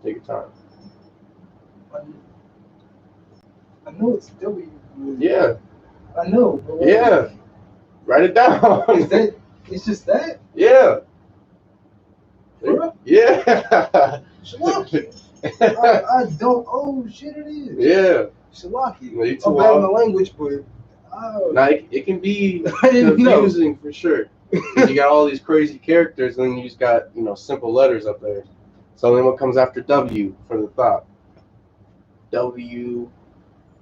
Take your time. I know it's W. Yeah. I know. But like, Yeah. Write it down. Is that? It's just that. Yeah. Bruh? Yeah. Shalaki. I don't. Oh shit! It is. Yeah. Shalaki. Me too, I'm bad in the language, but. Now it can be I didn't know. confusing for sure. 'Cause you got all these crazy characters, and then you just got simple letters up there. So then what comes after W for the thought? W.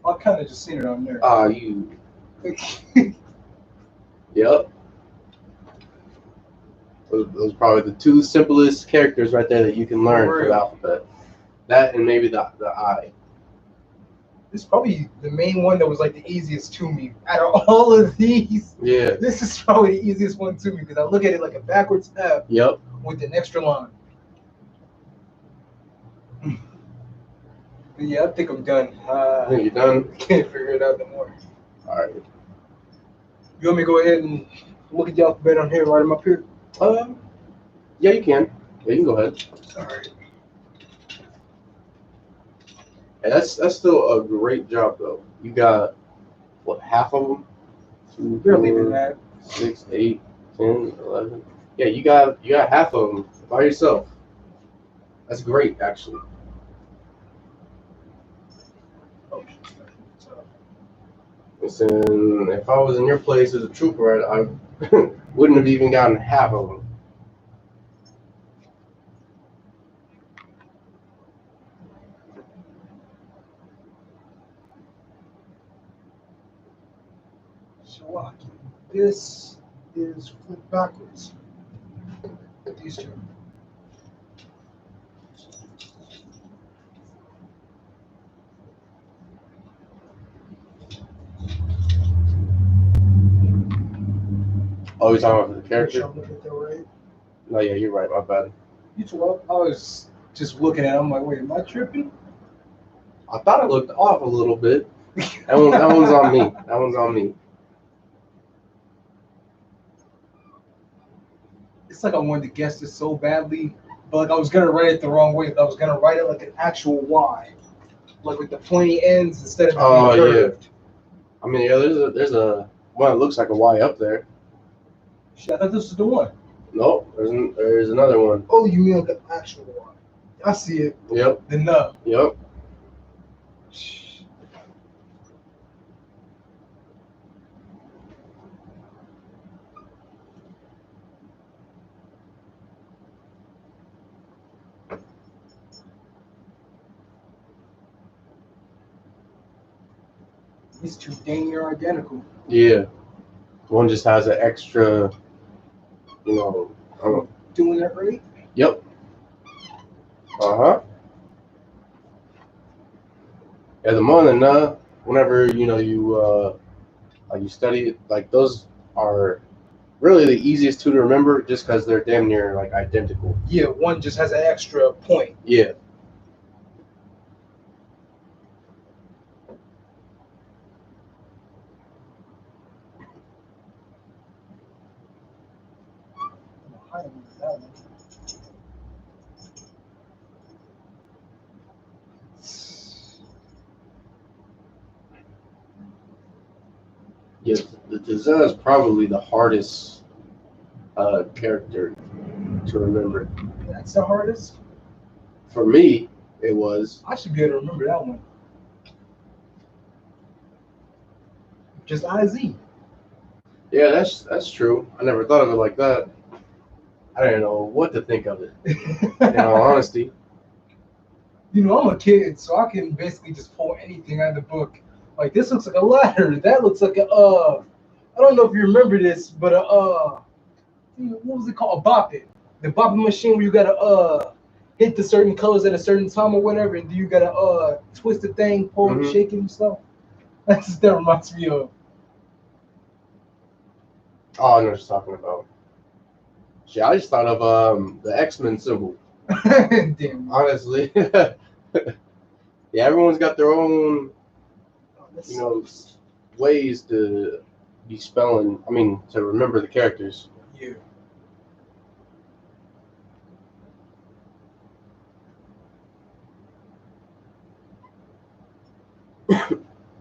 I kind of just seen it on there. You. Yep. Those are probably the two simplest characters right there that you can learn for the alphabet. That and maybe the I. This is probably the main one that was like the easiest to me out of all of these. Yeah. This is probably the easiest one to me because I look at it like a backwards F. Yep. With an extra line. But yeah, I think I'm done. I think you're done. Can't figure it out no more. All right. You want me to go ahead and look at the alphabet on here, right up here? Yeah, you can. Yeah, you can go ahead. All right. Hey, that's still a great job though. You got what, half of them? 2, Barely 4, even that. 6, 8, 10, 11. Yeah, you got half of them by yourself. That's great, actually. Listen, if I was in your place as a trooper, I wouldn't have even gotten half of them. Shalaki. This is flipped backwards. These two. Oh, you're talking about the character? Sure I'm looking at that right. No, yeah, you're right. My bad. You too. I was just looking at it. I'm like, wait, am I tripping? I thought it looked off a little bit. That one's on me. That one's on me. It's like I wanted to guess this so badly, but like I was gonna write it the wrong way. I was gonna write it like an actual Y, like with the pointy ends instead of being curved. I mean, yeah, there's a one that looks like a Y up there. Shit, I thought this was the one. Nope, there's another one. Oh, you mean like an actual Y? I see it. Yep. The nub. Yep. These two dang near identical. Yeah. One just has an extra, Doing that right? Yep. Yeah, the more than whenever you study it, like those are really the easiest two to remember, just because they're damn near like identical. Yeah, one just has an extra point. Yeah. Yeah, the Tazah is probably the hardest character to remember. That's the hardest? For me, it was. I should be able to remember that one. Just IZ. Yeah, that's true. I never thought of it like that. I didn't know what to think of it, in all honesty. I'm a kid, so I can basically just pull anything out of the book. Like, this looks like a ladder. That looks like I don't know if you remember this, but what was it called? A bopping. The bopping machine where you gotta hit the certain colors at a certain time or whatever, and you gotta twist the thing, pull it, shake it and stuff. That's what that reminds me of. Oh, I know what you're talking about. Shit, I just thought of the X-Men symbol. Damn. Honestly. Yeah, everyone's got their own ways to be spelling. I mean, to remember the characters. Yeah.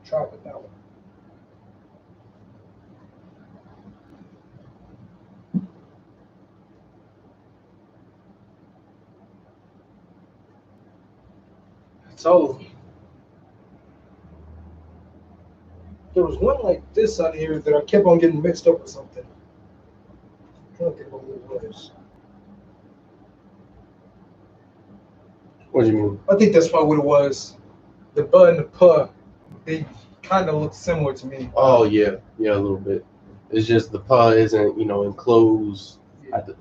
Try with that one. So there was one like this on here that I kept on getting mixed up with something. I'm trying to think what it was. What do you mean? I think that's probably what it was. The buh and the puh, they kind of look similar to me. Oh yeah, a little bit. It's just the pa isn't, enclosed at the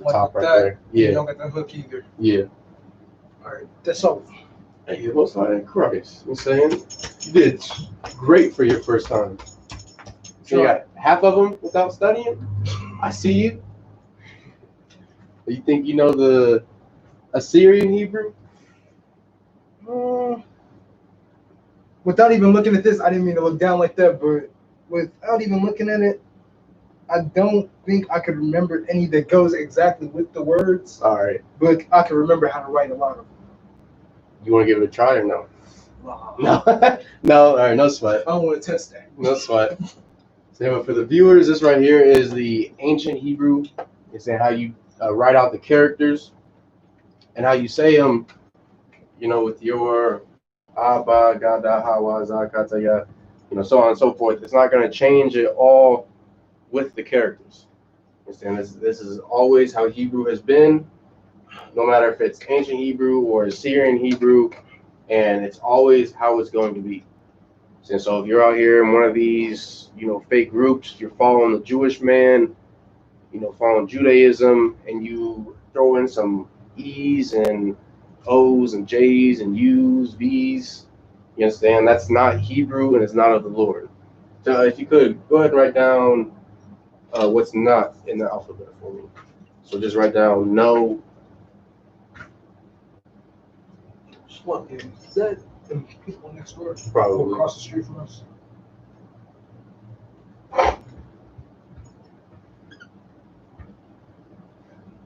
top right there. You Yeah, don't get the hook either. yeah. All right, that's all. Hey, most high in Christ. I'm saying you did great for your first time. So you got half of them without studying. I see you. You think you know the Assyrian Hebrew? Without even looking at this, I didn't mean to look down like that, but without even looking at it, I don't think I could remember any that goes exactly with the words. All right. But I can remember how to write a lot of them. You want to give it a try or no? Wow. No. No. All right. No sweat. I don't want to test that. No sweat. So for the viewers, this right here is the ancient Hebrew. It's how you write out the characters and how you say them. With your Abba, Gada, Hawa, Zakataya, so on and so forth. It's not going to change it all with the characters. Understand? This is always how Hebrew has been, no matter if it's ancient Hebrew or Assyrian Hebrew, and it's always how it's going to be. And so if you're out here in one of these, fake groups, you're following the Jewish man, following Judaism, and you throw in some E's and O's and J's and U's, V's, you understand? That's not Hebrew and it's not of the Lord. So if you could, go ahead and write down what's not in the alphabet for me. So just write down no. What is that? The people next door? Probably. Across the street from us?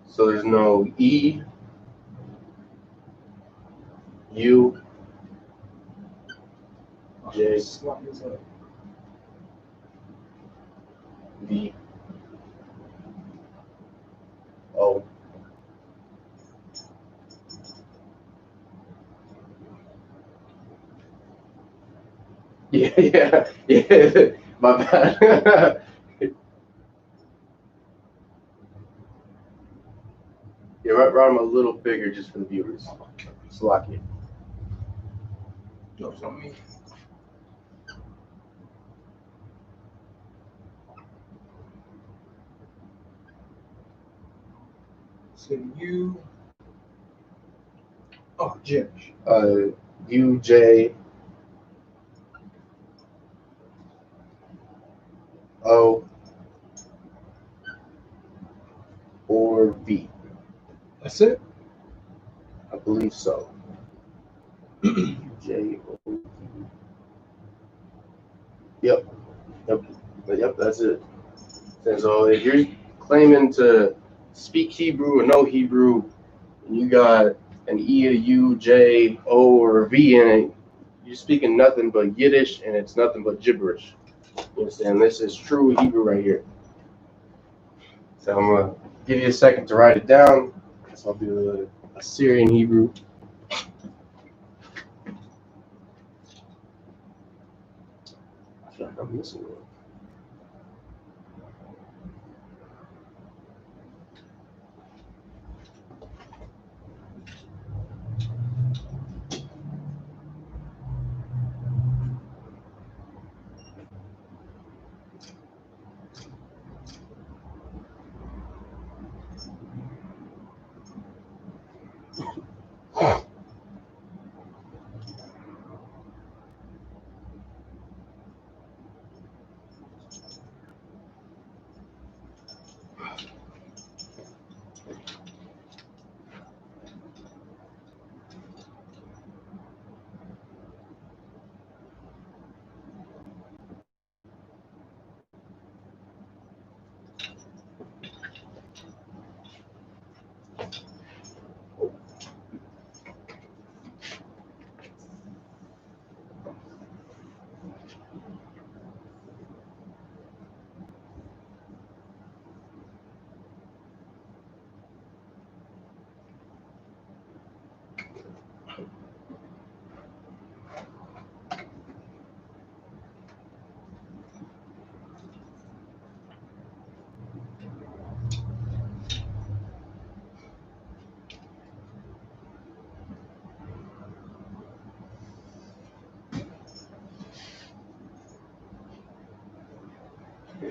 So there's no E, U, J, V, O. Yeah. My bad. Yeah, write them a little bigger just for the viewers. Slocky. No, it's not me. So U. Oh, J. U, J, O, or V. That's it? I believe so. J, O, V. Yep, that's it. And so if you're claiming to speak Hebrew or know Hebrew, and you got an E, a U, J, O, or a V in it, you're speaking nothing but Yiddish, and it's nothing but gibberish. You understand? This is true Hebrew right here. So I'm going to give you a second to write it down. So I'll do the Assyrian Hebrew. I feel like I'm missing one.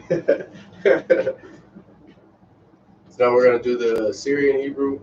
So now we're going to do the Syrian Hebrew.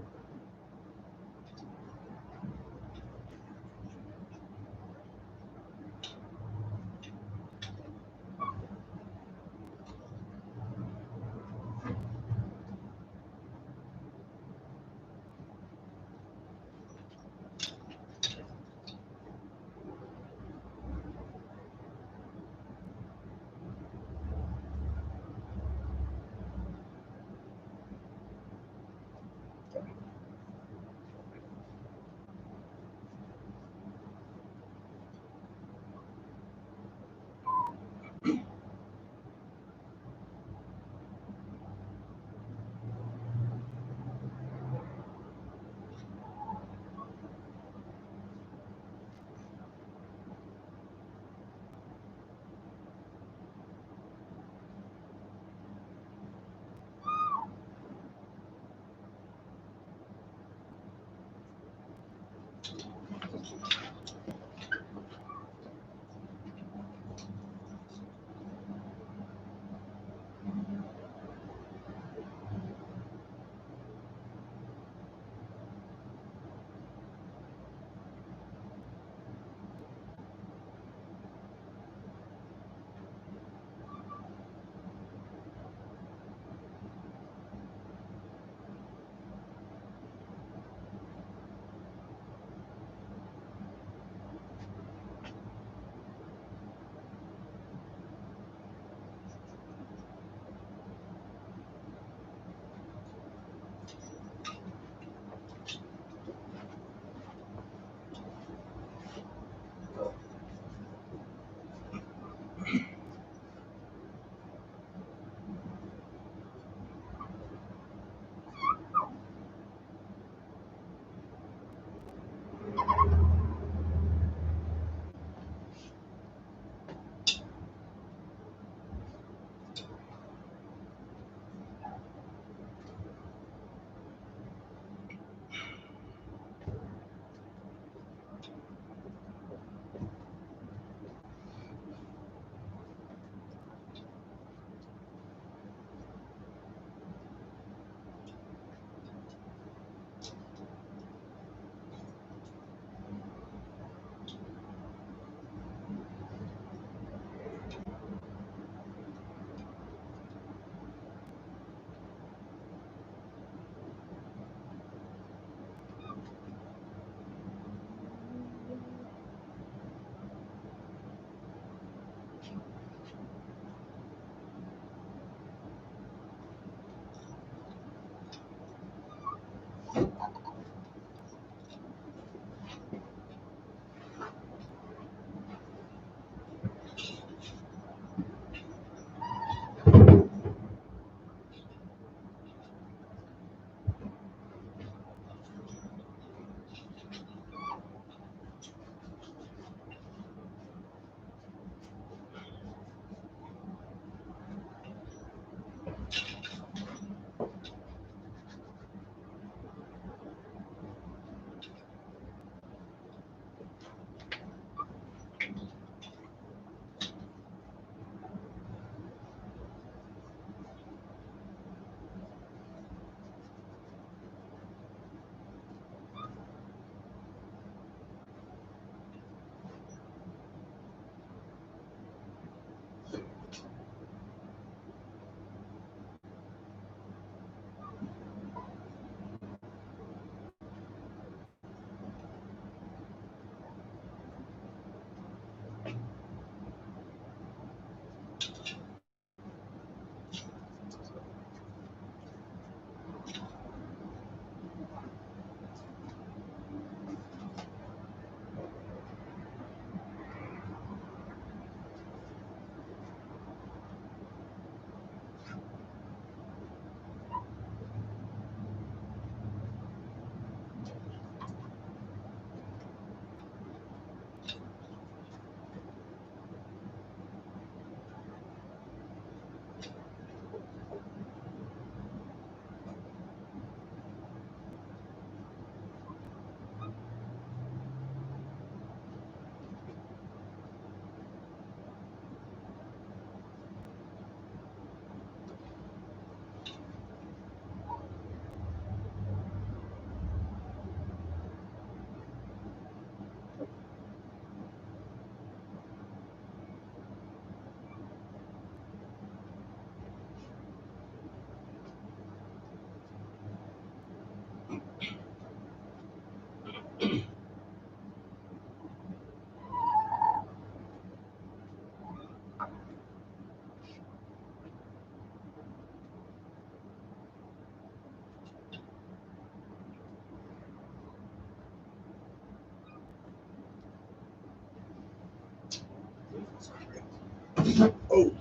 Oh,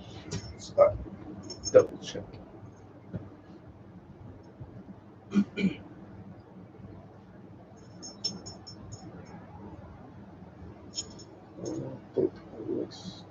stop. Double check. I think I mixed.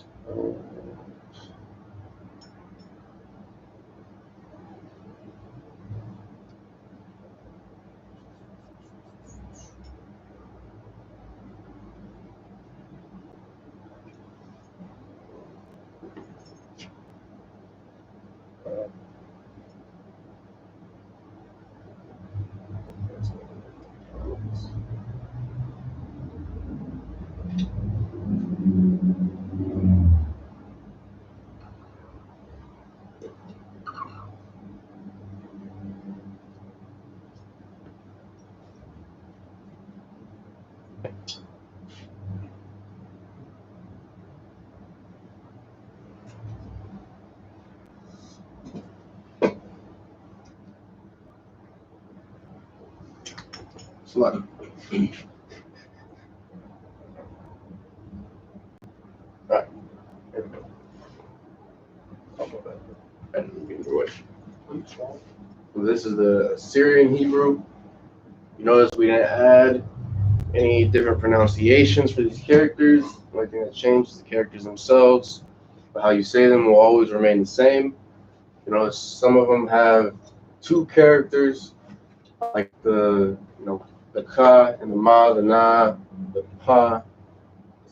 Select. Alright. Here we go. I'll go back. I didn't get your way. So this is the Syrian Hebrew. You notice we didn't add any different pronunciations for these characters. The only thing that changed is the characters themselves. But how you say them will always remain the same. You notice some of them have two characters, like the ka and the ma, the na, the pa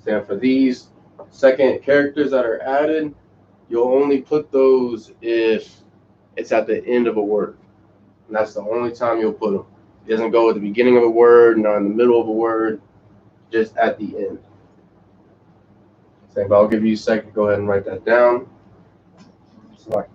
stand for these. Second characters that are added, you'll only put those if it's at the end of a word. And that's the only time you'll put them. It doesn't go at the beginning of a word, nor in the middle of a word, just at the end. Same, but I'll give you a second to go ahead and write that down. Select.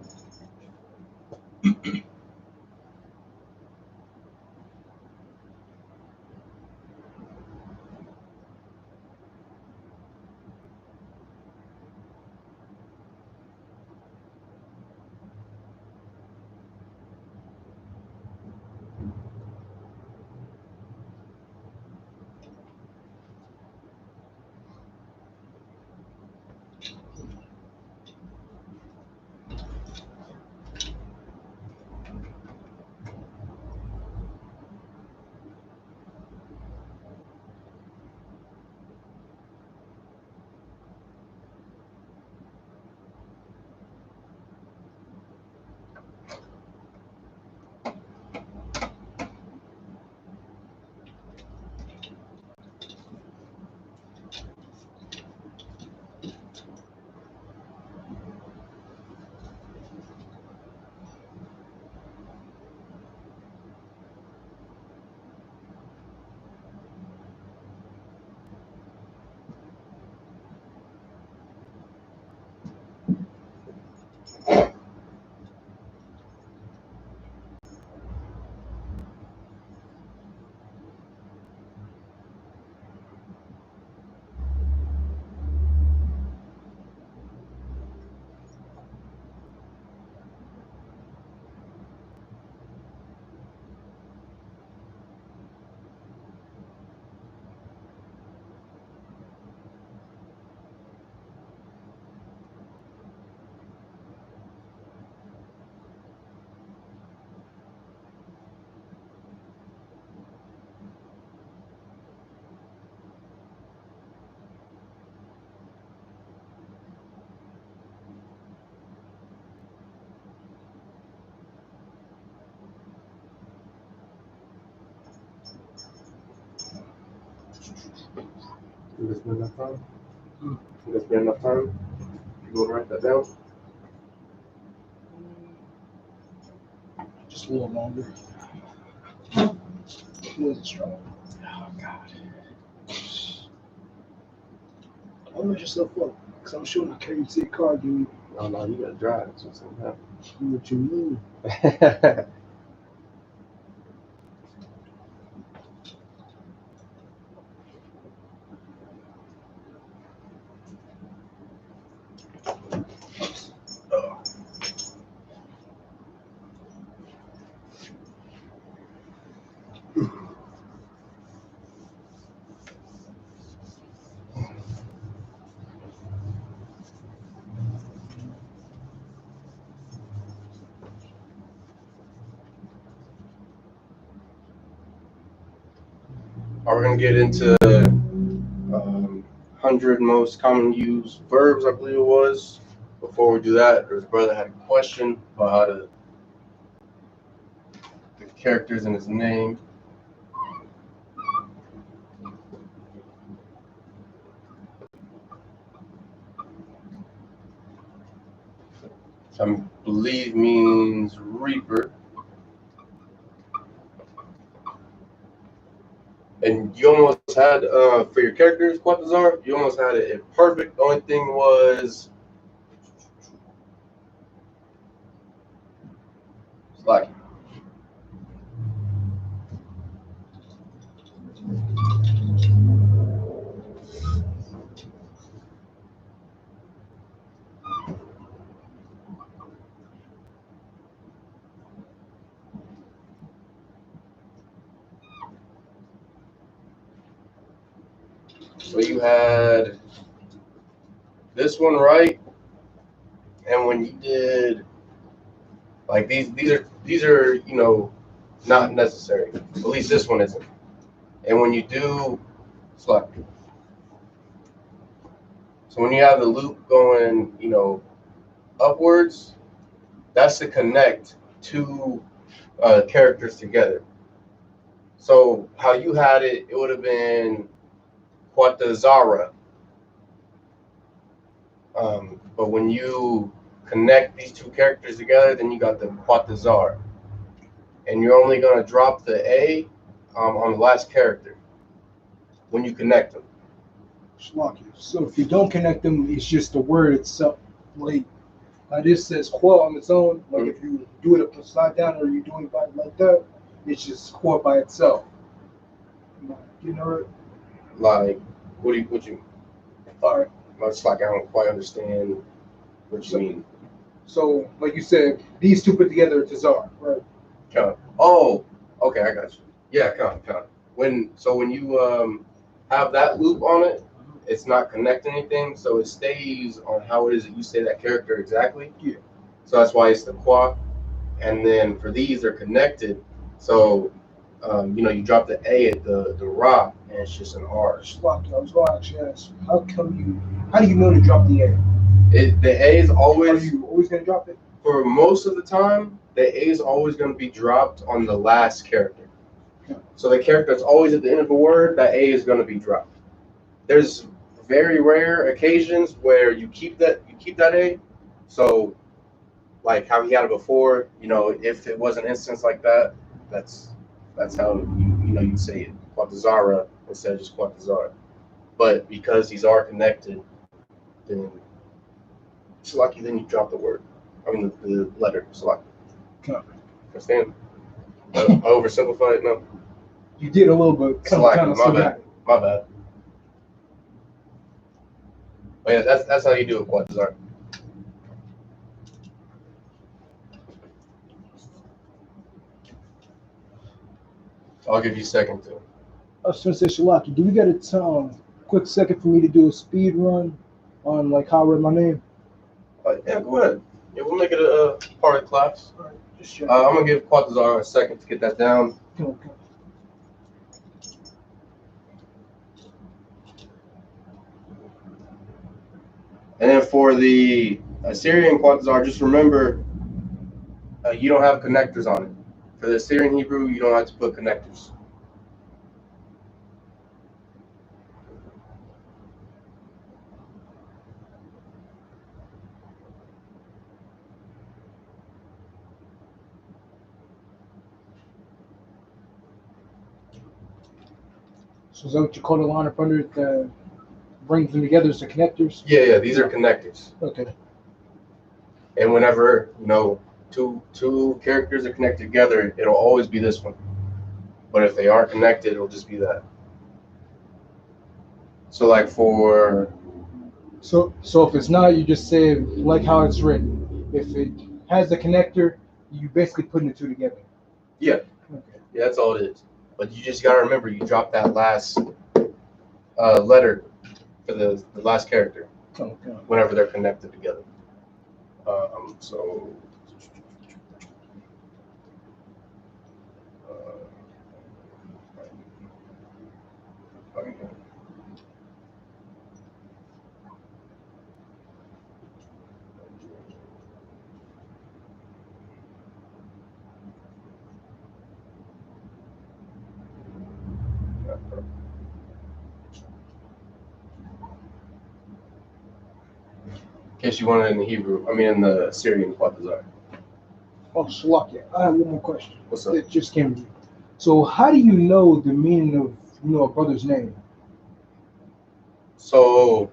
Think that's been enough time? Think that's been enough time? You go write that down? Just a little longer. It wasn't strong. Oh God. Don't let yourself up, because I'm sure I can't take car, dude. No, you gotta drive. That's what's gonna happen. What you mean? Are we gonna get into 100 most commonly used verbs? I believe it was. Before we do that, there's a brother had a question about how the characters in his name. I believe means reaper. And you almost had, for your characters, Quatazar, you almost had it perfect. The only thing was, like, so you had this one right, and when you did, like, these are not necessary. At least this one isn't. And when you do, it's like, so when you have the loop going, upwards, that's to connect two characters together. So how you had it, it would have been Quatazara. But when you connect these two characters together, then you got the Quatazar. And you're only going to drop the A on the last character when you connect them. So if you don't connect them, it's just the word itself. Like this says qua on its own. Like if you do it upside down or you do it like that, it's just qua by itself. You know it? Like, what do you? All right. It's like I don't quite understand what you mean. So, like you said, these two put together are Tazar, right? Oh, okay, I got you. Yeah, count. When you have that loop on it, it's not connecting anything, so it stays on how it is that you say that character exactly. Yeah. So that's why it's the qua. And then for these, they're connected. So you drop the A at the ra, and it's just an R. Slocky, I was going to actually ask, how do you know to drop the A? The A is always. Are you always going to drop it? For most of the time, the A is always going to be dropped on the last character. Okay. So the character that's always at the end of a word, that A is going to be dropped. There's very rare occasions where you keep that A. So, like how he had it before, if it was an instance like that, that's how you say it, Quatazara instead of just Quatazara. But because these are connected, then Salaki, then you drop the word. I mean the letter Salaki. Okay. Understand? I oversimplified it? No. You did a little bit. Salaki, my bad. But yeah, that's how you do it, Quatazar. I'll give you a second to. I was going to say, Shalaki, do we get a quick second for me to do a speed run on like how I read my name? Yeah, go ahead. Yeah, we'll make it a part of the class. All right, just check. I'm gonna give Quatazar a second to get that down. Okay. And then for the Assyrian Quatazar, just remember you don't have connectors on it. For the Assyrian Hebrew, you don't have to put connectors. So is that what you call the line up under that brings them together as the connectors? Yeah, these are connectors. Okay. And whenever two characters are connected together, it'll always be this one. But if they aren't connected, it'll just be that. So like for. So if it's not, you just say like how it's written. If it has a connector, you basically putting the two together. Yeah. Okay. Yeah, that's all it is. But you just gotta remember, you drop that last letter for the last character. Okay. Whenever they're connected together. So. In case you want it in the Hebrew, in the Syrian Qadash. Oh, Shalakia. I have one more question. What's up? It just came to me. So, how do you know the meaning of a brother's name? So,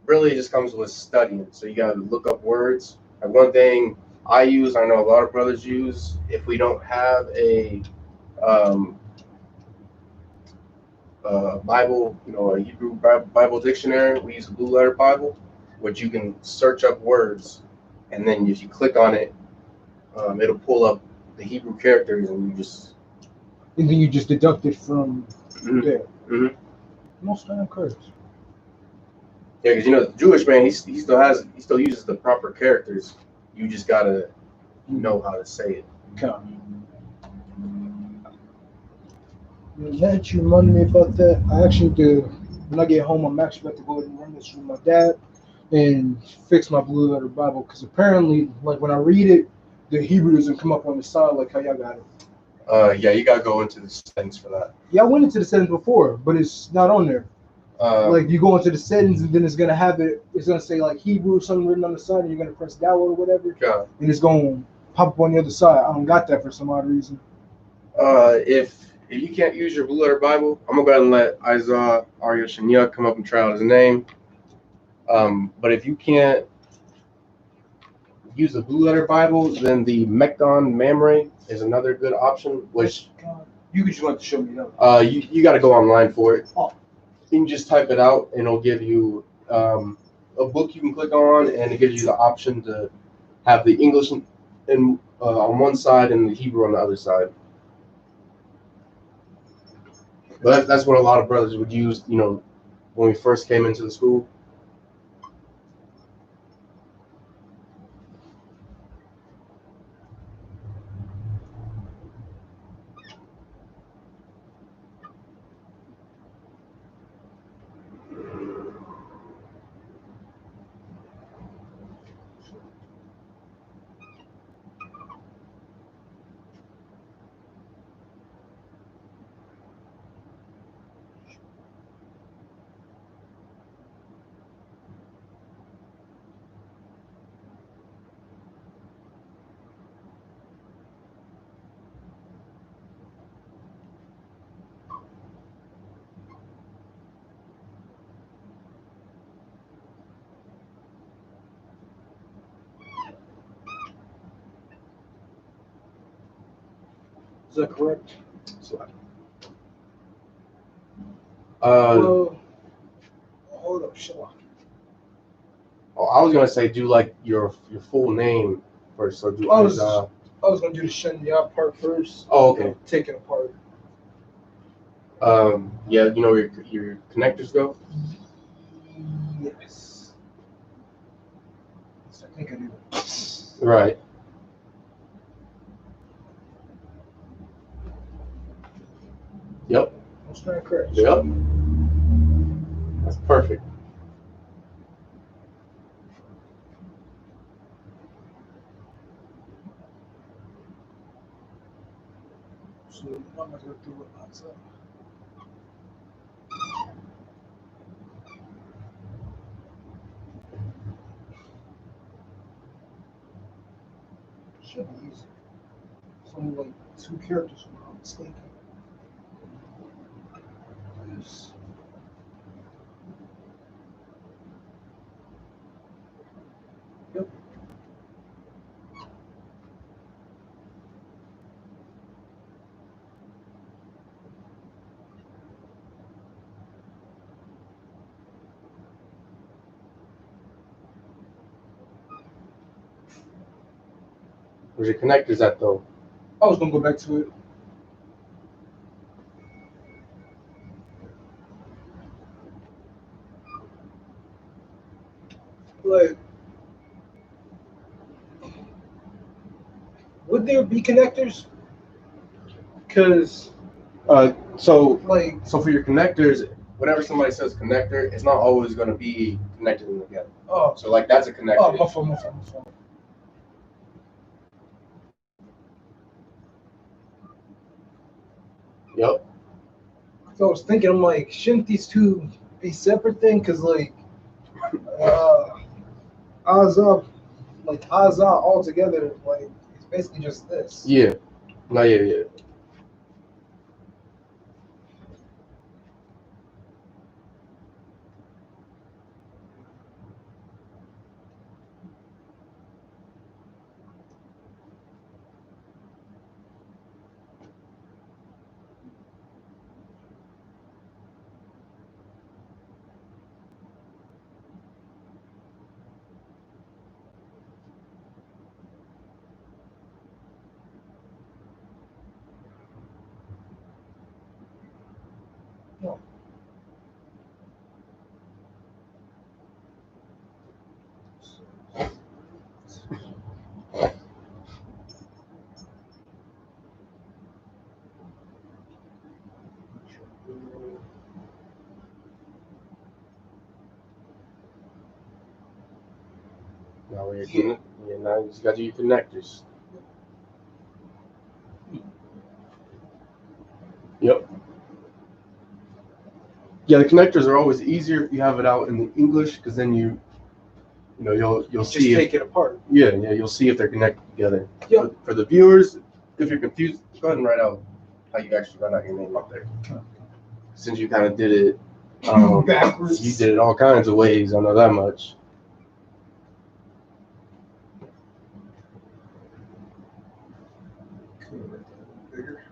really, it just comes with studying. So you gotta look up words. And one thing I know a lot of brothers use, if we don't have a Bible, a Hebrew Bible dictionary, we use a Blue Letter Bible, which you can search up words, and then if you click on it, it'll pull up the Hebrew characters, and then you just deduct it from there. Mm-hmm. Most encouraged. Yeah, because the Jewish man, he still uses the proper characters. You just gotta know how to say it. Okay. That you reminded me about that. I actually do. When I get home, I'm actually about to go and run this with my dad and fix my Blue Letter Bible, because apparently, like when I read it, the Hebrew doesn't come up on the side like how y'all got it. Yeah, you gotta go into the settings for that. Yeah, I went into the settings before, but it's not on there. Like you go into the settings and then it's gonna have it. It's gonna say like Hebrew or something written on the side, and you're gonna press download or whatever, yeah. and it's gonna pop up on the other side. I don't got that for some odd reason. If you can't use your Blue Letter Bible, I'm gonna go ahead and let Isaac Shania come up and try out his name. But if you can't use the Blue Letter Bible, then the Mekdon Mamre is another good option. Which you just want to show me that. You got to go online for it. Oh. You can just type it out, and it'll give you a book you can click on, and it gives you the option to have the English on one side and the Hebrew on the other side. But that's what a lot of brothers would use, when we first came into the school. Is that correct? Hold up, Shalom. I was gonna say do like your full name first. So do I was gonna do the Shania part first. Oh, okay. Take it apart. Yeah, where your connectors go. Yes. I think I do. Right. Yep. That's very correct. Yep. That's perfect. So I'm gonna go through it myself. Should be easy. It's only like 2 characters, if I'm not mistaken. Yes. Yep. Where's your connectors at though? I was gonna go back to it. Like, would there be connectors? Because so like, for your connectors, whenever somebody says connector, it's not always going to be connected them together. oh, So like that's a connector. oh, my phone. Yep. So I was thinking, I'm like, shouldn't these two be separate thing? Because like, Azza, like Azza altogether, like it's basically just this. Yeah. No, yeah. No. Now now you just got your connectors. Yep. Yeah, the connectors are always easier if you have it out in the English, because then you'll Just see take it apart. Yeah, you'll see if they're connected together. Yep. For the viewers, if you're confused, go ahead and write out how you actually write out your name up there. Since you kind of did it backwards, you did it all kinds of ways. I know that much. bigger.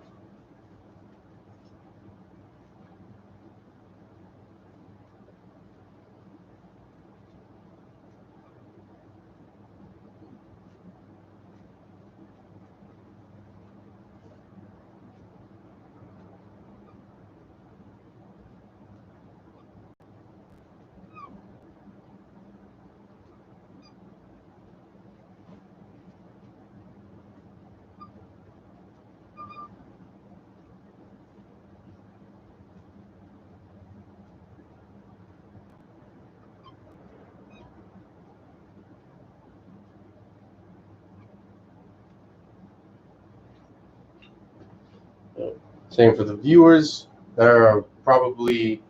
Same for the viewers that are probably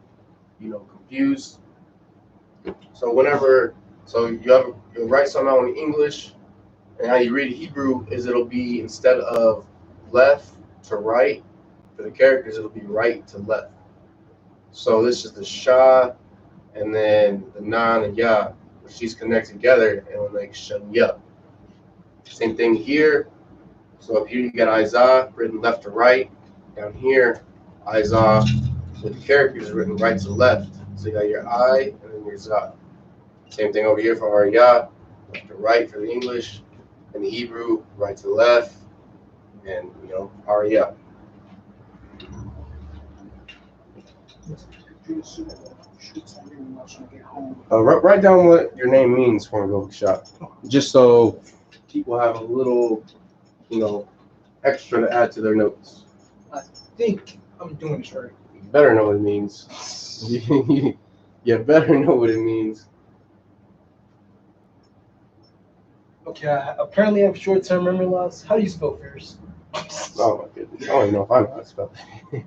confused. So you'll write something out in English, and how you read Hebrew is it'll be, instead of left to right for the characters, it'll be right to left. So this is the Shah, and then the Nan and Ya, which these connect together and will make Shanya. Same thing here. So up here you got Isaiah written left to right. Down here, Isaiah with the characters written right to left. So you got your I and then your Zah. Same thing over here for Arya, left to right for the English, and the Hebrew, right to left, and Arya. Write down what your name means for a go shop, just so people have a little, extra to add to their notes. I think I'm doing this right. You better know what it means. You better know what it means. Okay, I apparently have short-term memory loss. How do you spell fierce? Oh my goodness, I don't even know if I know how to spell it.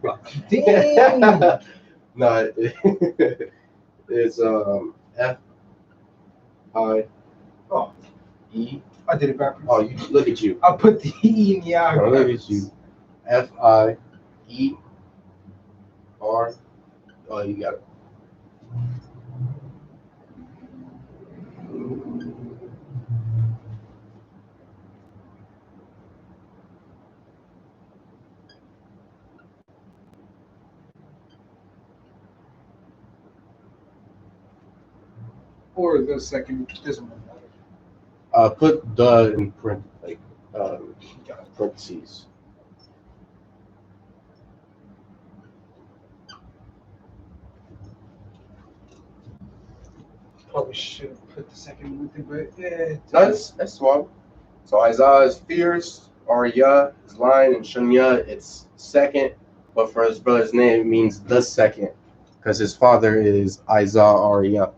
Dang! No, it's F-I-E. I did it backwards. Oh, look at you. I put the E in the I. Oh, look at you. F-I-E-R. Oh, you got it. Or the second, doesn't matter. Put the in parentheses. Probably should have put the second with it, but yeah. That's swab. So Isaiah is fierce, Arya is line, and Shunya it's second. But for his brother's name, it means the second, because his father is Isaiah Arya.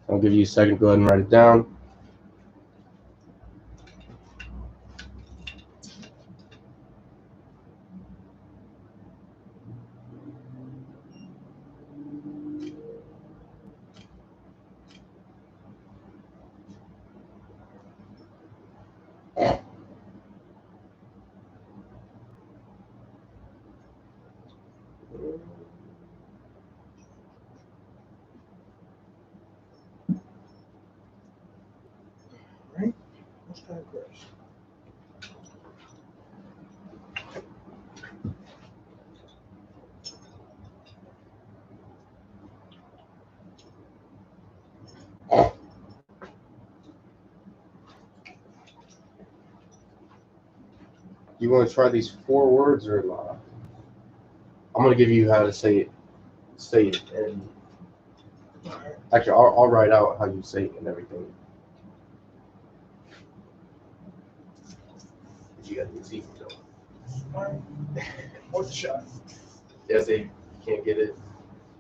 I'll give you a second to go ahead and write it down. Right? What's that grace? You want to try these 4 words or not? I'm gonna give you how to say it. Say it, and actually, I'll write out how you say it and everything. You got the easy though. What's the shot? Yeah, say you can't get it.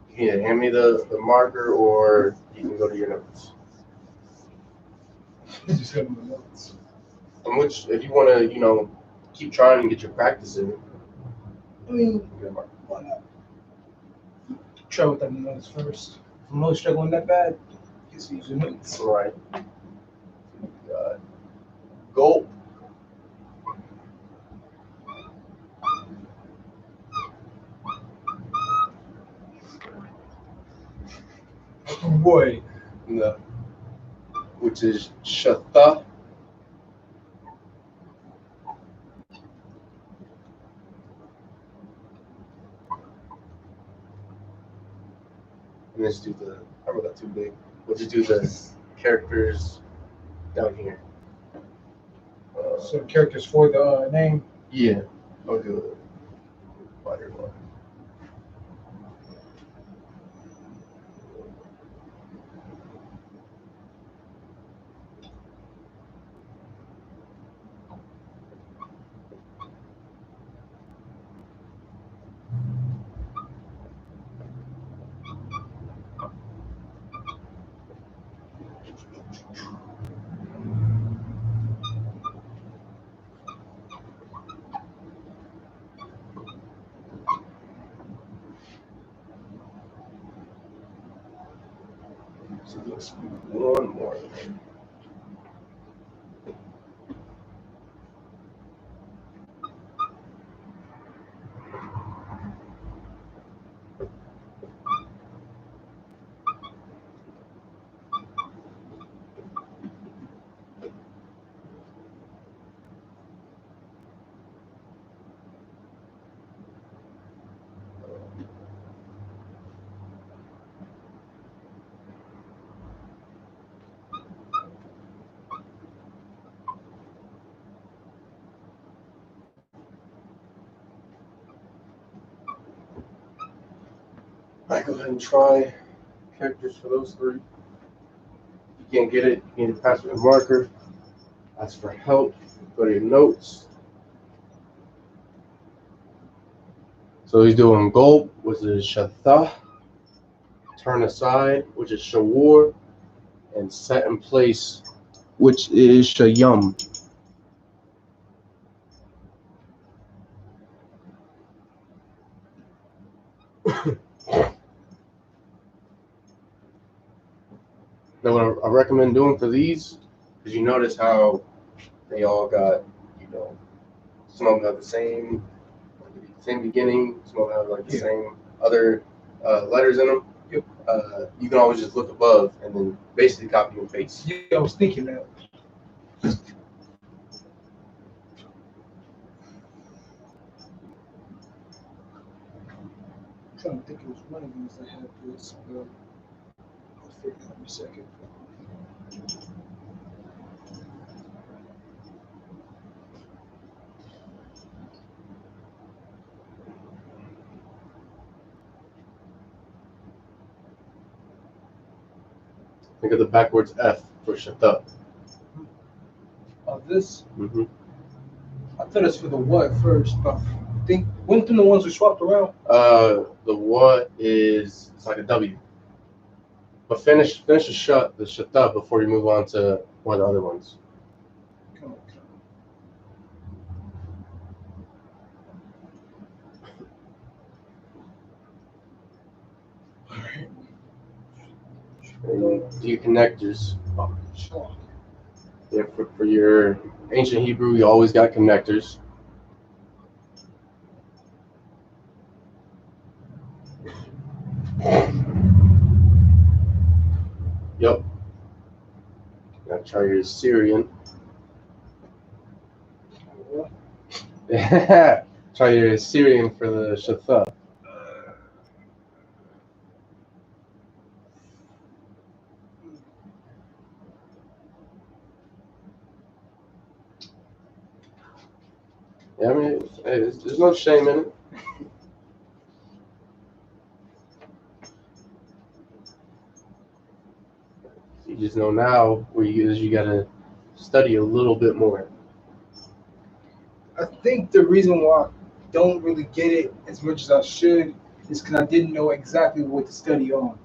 You can either hand me the marker or you can go to your notes. Just got my notes. And which, if you want to, keep trying and get your practice in. I mean, Get a marker. why not? Try without the notes first. If I'm not struggling that bad, just use your notes. Right. Gulp. Boy. No. Which is shatha. And let's do the, I wrote that too big. We'll just do the characters down here. So characters for the name. Yeah. I'll do it. Wider one. So let's do one more. All right, go ahead and try characters for those 3. If you can't get it, you need to pass with a marker. Ask for help. Go to your notes. So he's doing gulp, which is shatha. Turn aside, which is shawur. And set in place, which is shayum. Now, what I recommend doing for these is you notice how they all got, some of them have the same beginning, some of them have like the same other letters in them. Yep. You can always just look above and then basically copy and paste. Yeah, I was thinking that. I'm trying to think it was one of these that had this, but I'll figure it out in a second. Think of the backwards F for shatha. This, Mm-hmm. I thought it's for the what first, but I think went through the ones we swapped around. The what is, it's like a W. But finish the shatha before you move on to one of the other ones. Come on. And do your connectors. Oh, sure. Yeah, for your ancient Hebrew, you always got connectors. Yep. Gotta try your Syrian. Try your Syrian for the Shatha. Yeah, I mean, hey, there's no shame in it. You just know now where you gotta study a little bit more. I think the reason why I don't really get it as much as I should is because I didn't know exactly what to study on.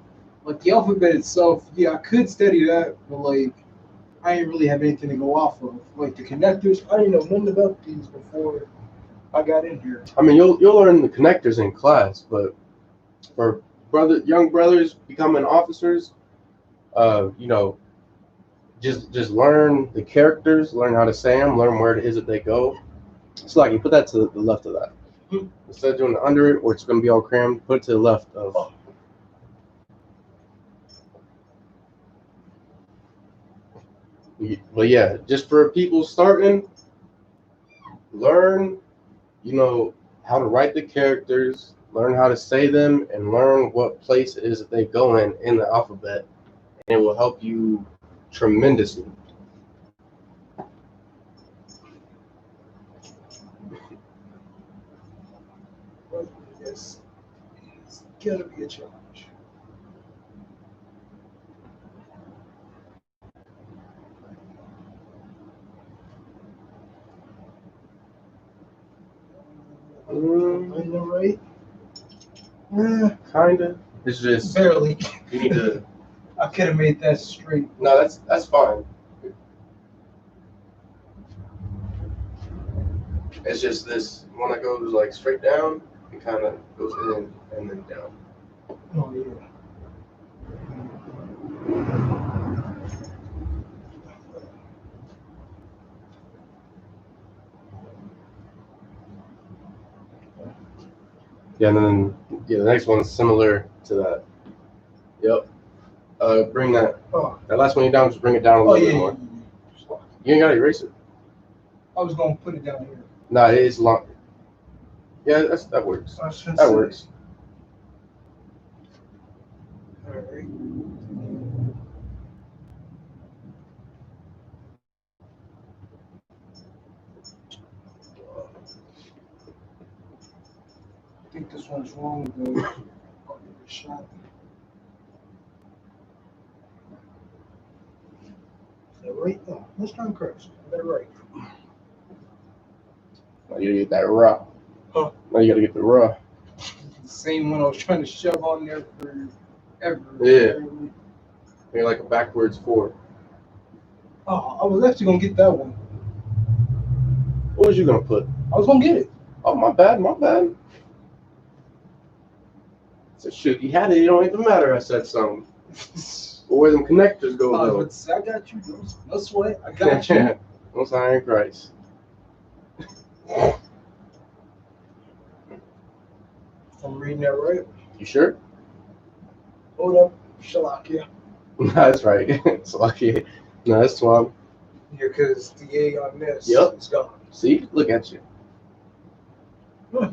Like the alphabet itself, yeah, I could study that, but like I didn't really have anything to go off of. Like the connectors, I didn't know nothing about these before I got in here. I mean, you'll learn the connectors in class, but for young brothers becoming officers, you know, just learn the characters, learn how to say them, learn where it is that they go. So like you put that to the left of that. Instead of doing it under it, where it's going to be all crammed, put it to the left of. But yeah, just for people starting, learn, you know, how to write the characters, learn how to say them, and learn what place it is that they go in the alphabet, and it will help you tremendously. Yes, it's gonna be a challenge. I know, right? Kinda. It's just Barely. you need to. I could have made that straight. No, that's fine. It's just this one that goes like straight down, it kind of goes in and then down. Oh yeah. Yeah, and then the next one's similar to that. Yep. Bring that. Oh. That last one you down, just bring it down a little bit more. You ain't gotta erase it. I was gonna put it down here. Nah, it is long. Yeah, that works. That works. All right. I think this one's wrong though. I'll give it a shot. Is that right? Oh, let's try and correct. I got it right. Now you gotta get that raw. Huh? Now you gotta get the raw. The same one I was trying to shove on there forever. Yeah. Maybe like a backwards 4. Oh, I was actually gonna get that one. What was you gonna put? I was gonna get it. Oh, my bad. So shoot, you had it. It don't even matter. I said something. But where them connectors go though? I got you. No sweat. I got you. Most high in Christ. I'm reading that right. You sure? Hold up. Shalakia. No, that's right. It's lucky. No, that's 12. Yeah, because the A on this is gone. See? Look at you. What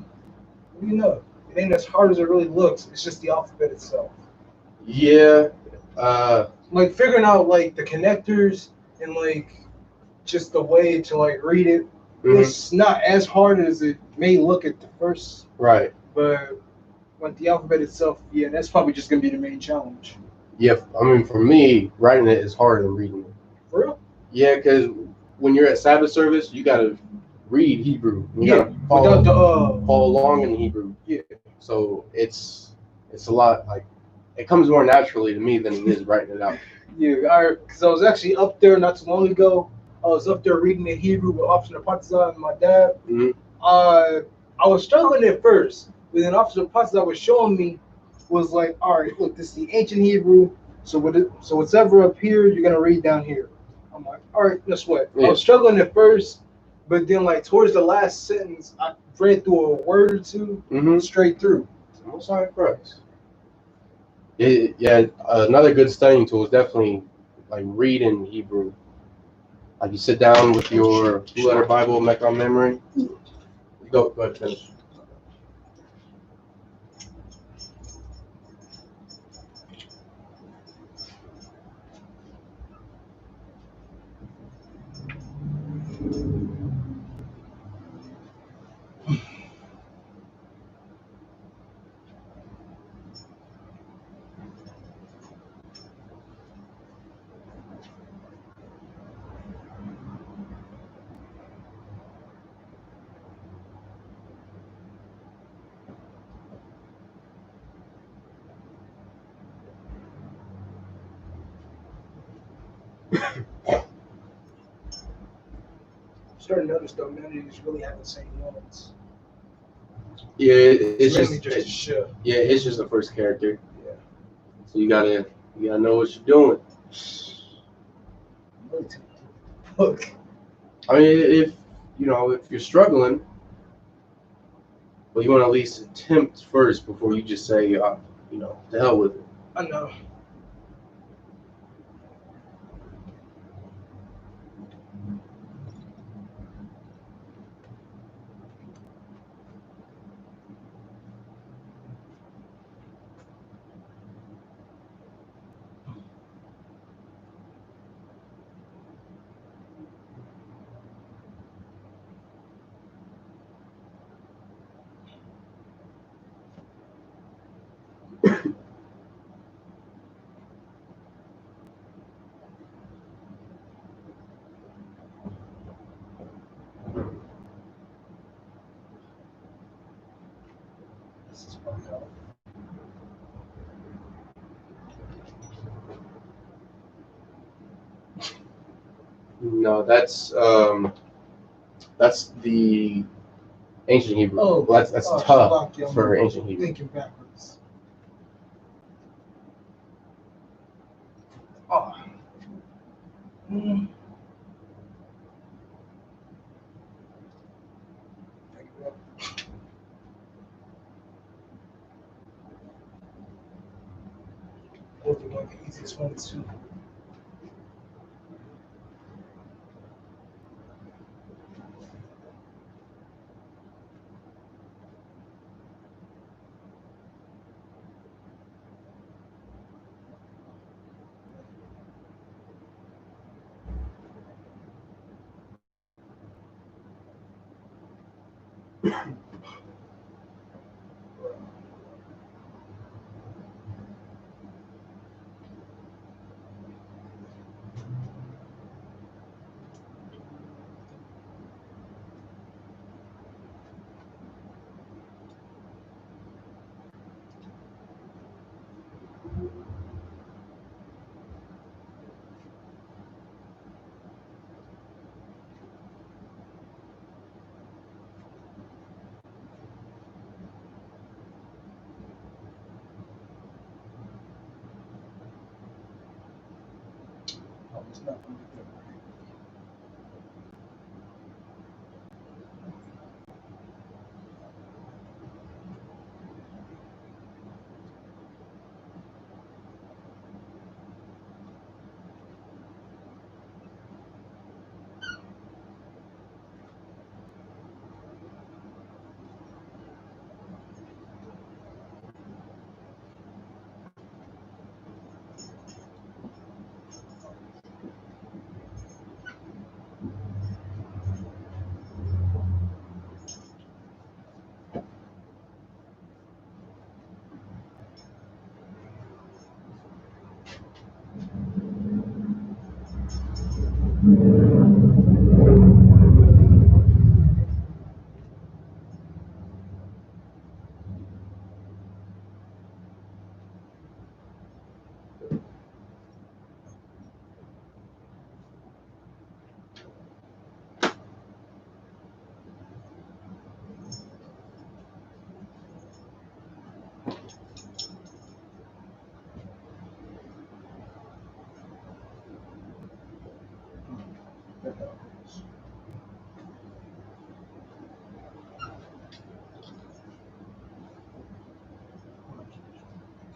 do you know? It ain't as hard as it really looks. It's just the alphabet itself. Yeah. Like figuring out like the connectors and like just the way to like read it. It's not as hard as it may look at the first. Right. But like the alphabet itself, yeah, that's probably just gonna be the main challenge. Yeah, I mean, for me, writing it is harder than reading it. For real? Yeah, because when you're at Sabbath service, you gotta read Hebrew. You gotta follow along in Hebrew. Yeah. So it's a lot, like, it comes more naturally to me than it is writing it out. Yeah, because I was actually up there not too long ago. I was up there reading in Hebrew with Officer Partizan and my dad. I was struggling at first, but then Officer Partizan was showing me, was like, all right, look, this is the ancient Hebrew. So whatever up here, you're gonna read down here. I'm like, all right, no sweat. Yeah. I was struggling at first, but then like towards the last sentence, I read through a word or two straight through. Most high in Christ. Yeah, another good studying tool is definitely like read in Hebrew. Like you sit down with your two-letter Bible, make on memory. Go ahead, finish. I'm starting to notice though, none of these really have the same ones. Yeah, it's Mainly just a shift. yeah, it's just the first character. Yeah. So you gotta know what you're doing. Look. I mean, if you're struggling, well, you want to at least attempt first before you just say, to hell with it. I know. This is fucked up. No, that's the ancient Hebrew. Oh, well, that's tough Shalak, for ancient Hebrew. Thinking backwards. Oh. Mm. Hopefully one of the easiest ones too. Oh, it's not gonna be good.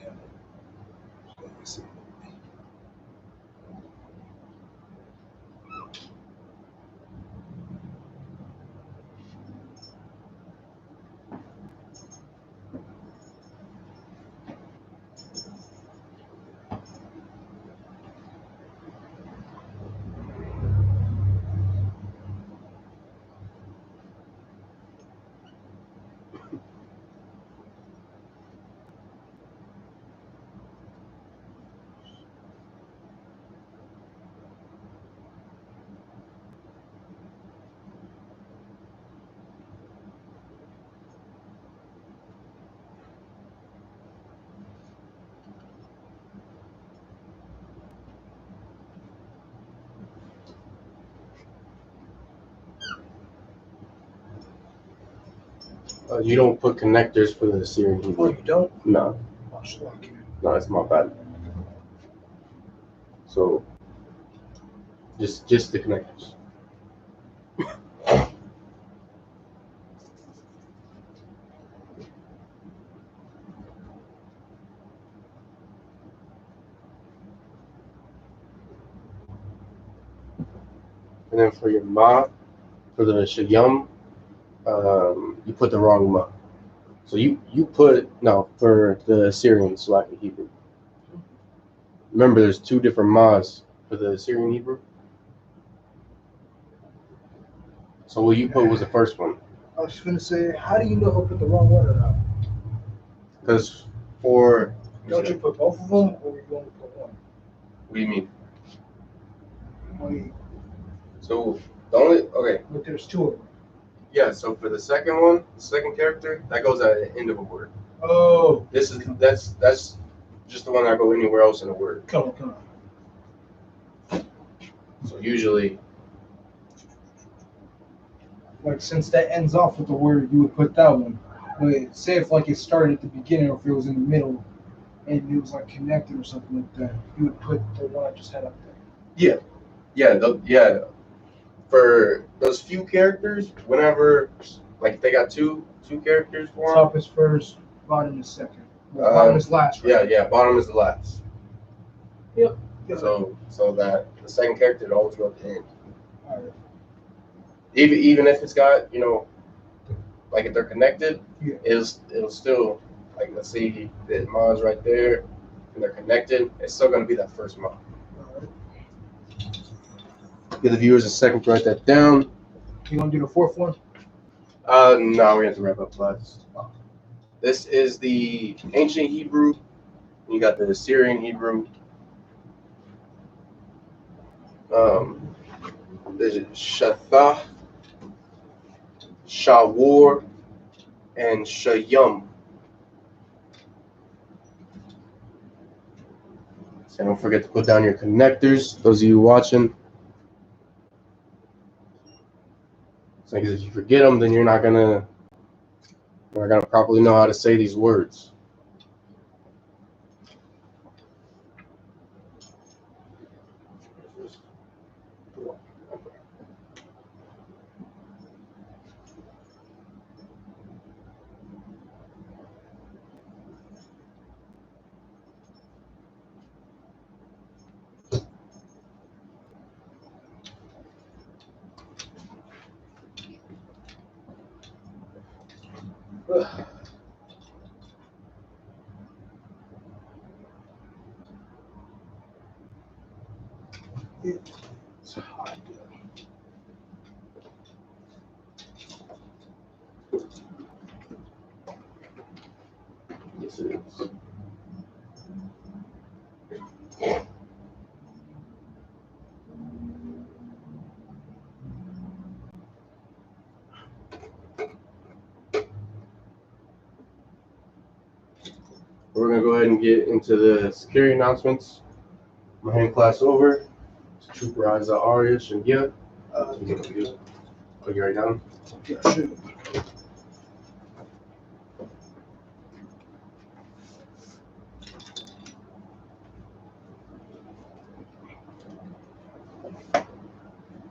Yeah. You don't put connectors for the Syrian Oh, Hebrew. you don't? No, Oh, Shalak. no, it's my bad. So just the connectors. And then for your ma, for the shayam, you put the wrong ma. So you put, no, for the Syrian Slack Hebrew. Remember, there's two different mas for the Syrian Hebrew. So what you put was the first one. I was just gonna say, how do you know if I put the wrong one or not? Because for, Don't you put both of them, or you only put one? what do you mean? Wait, So the only, okay, but there's two of them. yeah, so for the second one, the second character, that goes at the end of a word. Oh, That's just the one that go anywhere else in a word. come on. So usually, Like, since that ends off with the word, you would put that one. But say if like it started at the beginning, or if it was in the middle, and it was like connected or something like that, you would put the one I just had up there. yeah. For those few characters, whenever, like, they got two characters for them. Top is first, bottom is second. Well, bottom is last, right? Yeah, bottom is the last. Yep. So that the second character would always go at the end. All right. Even if it's got, like if they're connected, Yeah. it'll still, like, let's see the ma's right there and they're connected, it's still gonna be that first ma. All right. Give the viewers a second to write that down. You want to do the fourth one? No, we have to wrap up class. This is the ancient Hebrew. You got the Syrian Hebrew. There's Shathah, Shawar, and Shayum. So don't forget to put down your connectors, those of you watching. So because if you forget them, then you're not gonna properly know how to say these words. It's hot. Yes, it is. We're gonna go ahead and get into the security announcements. I'm gonna hand class over to Trooper Isaac Arias and yeah. Oh, you already down? Yeah, sure.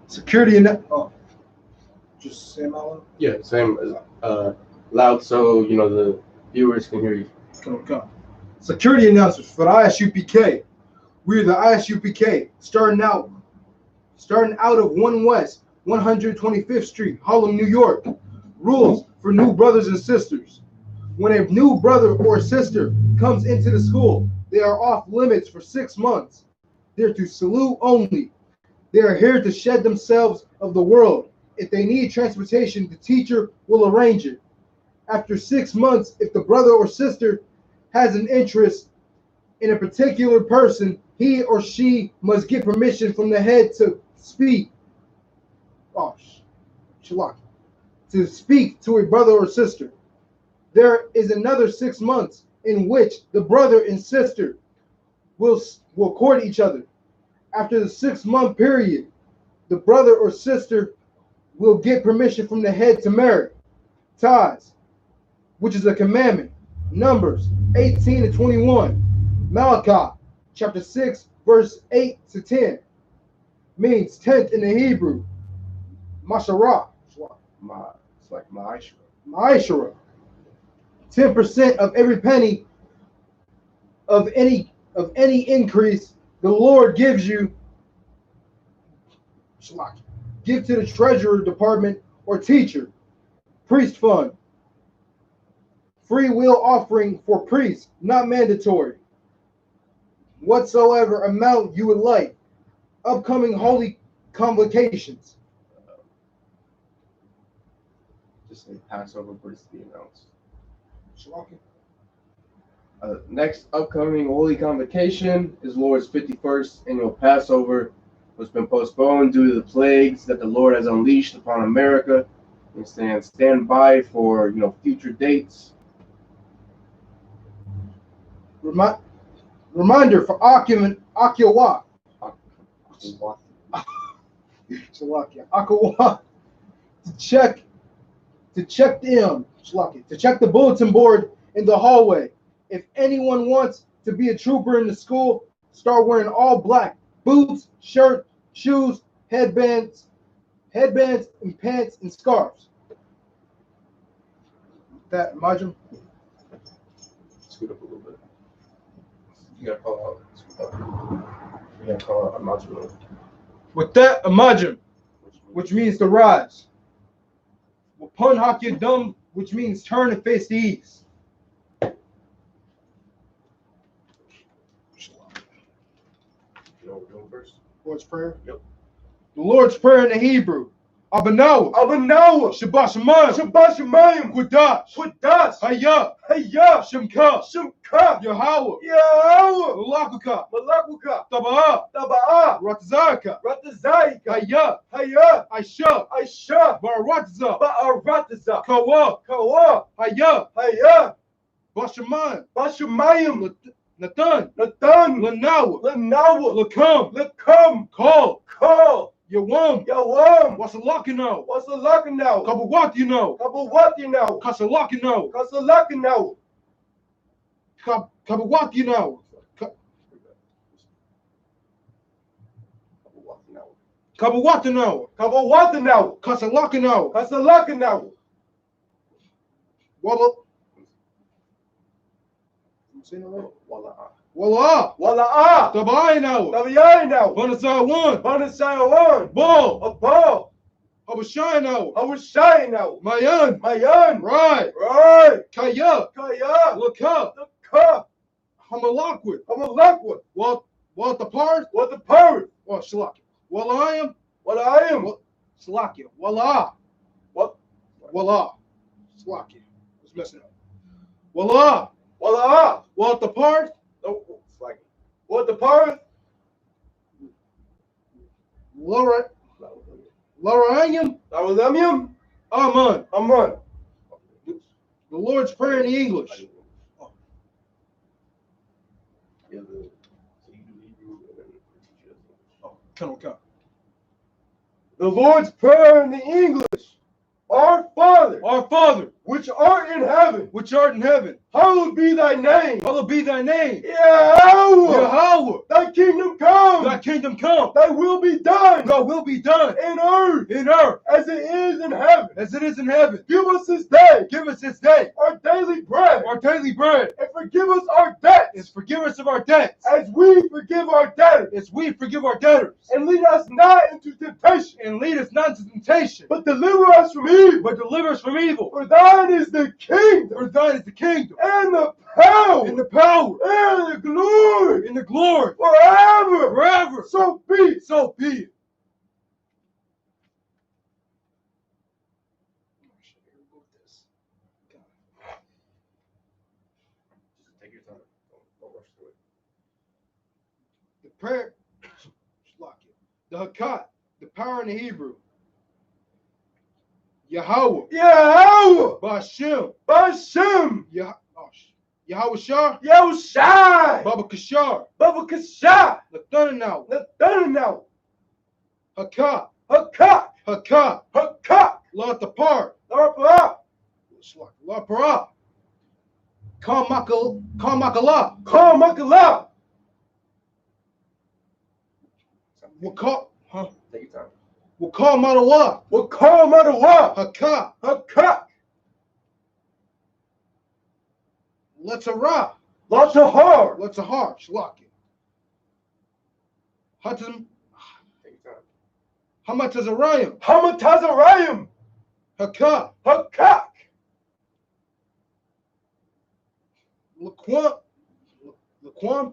Security and just say my one. Yeah, same as loud so the viewers can hear you. Come. Security announcements for the I.S.U.P.K. We're the I.S.U.P.K. starting out of 1 West 125th Street, Harlem, New York. Rules for new brothers and sisters. When a new brother or sister comes into the school, they are off limits for 6 months. They're to salute only. They are here to shed themselves of the world. If they need transportation, the teacher will arrange it. After 6 months, if the brother or sister has an interest in a particular person, he or she must get permission from the head to speak. To speak to a brother or sister. There is another 6 months in which the brother and sister will court each other. After the 6-month period, the brother or sister will get permission from the head to marry. Ties, which is a commandment. Numbers 18 to 21. Malachi, chapter 6, verse 8 to 10. Means tenth in the Hebrew. Masharah. It's like Ma'ashra. Ma'ashra. 10% of every penny of any increase the Lord gives you. Give to the treasurer department or teacher. Priest fund. Free will offering for priests, not mandatory. Whatsoever amount you would like. Upcoming holy convocations. Just say Passover, but it's to be announced. Next upcoming holy convocation is Lord's 51st annual Passover, which has been postponed due to the plagues that the Lord has unleashed upon America. And stand by for future dates. Reminder for Akawa to check the bulletin board in the hallway. If anyone wants to be a trooper in the school, start wearing all black. Boots, shirt, shoes, headbands, and pants and scarves. That, Majum? Scoot up a little bit. You gotta call out Majum. With that, Majum, which means to rise. Pun Hakyadum, which means turn and face the east. You know what we're doing first? Lord's Prayer? Yep. The Lord's Prayer in the Hebrew. Abanawa. Shabbat Shemayim. Qadash. Hayya. Shemka. Yahweh. Malakuka. Taba'a. Ratazaka. Hayya. I.S.U.P.K. Baratiza. Kawa. Hayya. Bashamayim. Nathan. Lanawa. Lakam. Call. Yawam. Wasalakino. Kabawatino. Kasalakino. Kabawatino. Kabawatino. Kasalakino. Wala. Tabayino. Banasai 1. Ball. Habashino. Mayan. Right. Kaya. Laka. Hamalakwit. What the part? Oh, Shalaki. Walayam. Shalaki. Wala. Shalaki. What's messing up? Wala. What the part? What the part? Larayam. Aman. The Lord's Prayer in the English. The Lord's Prayer in the English. Our Father, which art in heaven, hallowed be thy name. Yahweh, thy kingdom come. Thy will be done in earth as it is in heaven. Give us this day our daily bread. And forgive us our debts as we forgive our debtors. And lead us not into temptation, but deliver us from evil. For thine is the kingdom and the power and the glory forever. So be it. Take your time. Don't rush through it. The prayer, the Hakat, the power in the Hebrew. Yahweh, Bashem, Yahweh Shah, Baba Kashar, Nathanael, Hakat, La Tapar, La Parah, Kamakala, Wakal, Take your time. Wakal Madawa, Hakat, Letzarah, Shlaki, Hatam, Take your time. Hamatazarayim, Hakat, Laquam,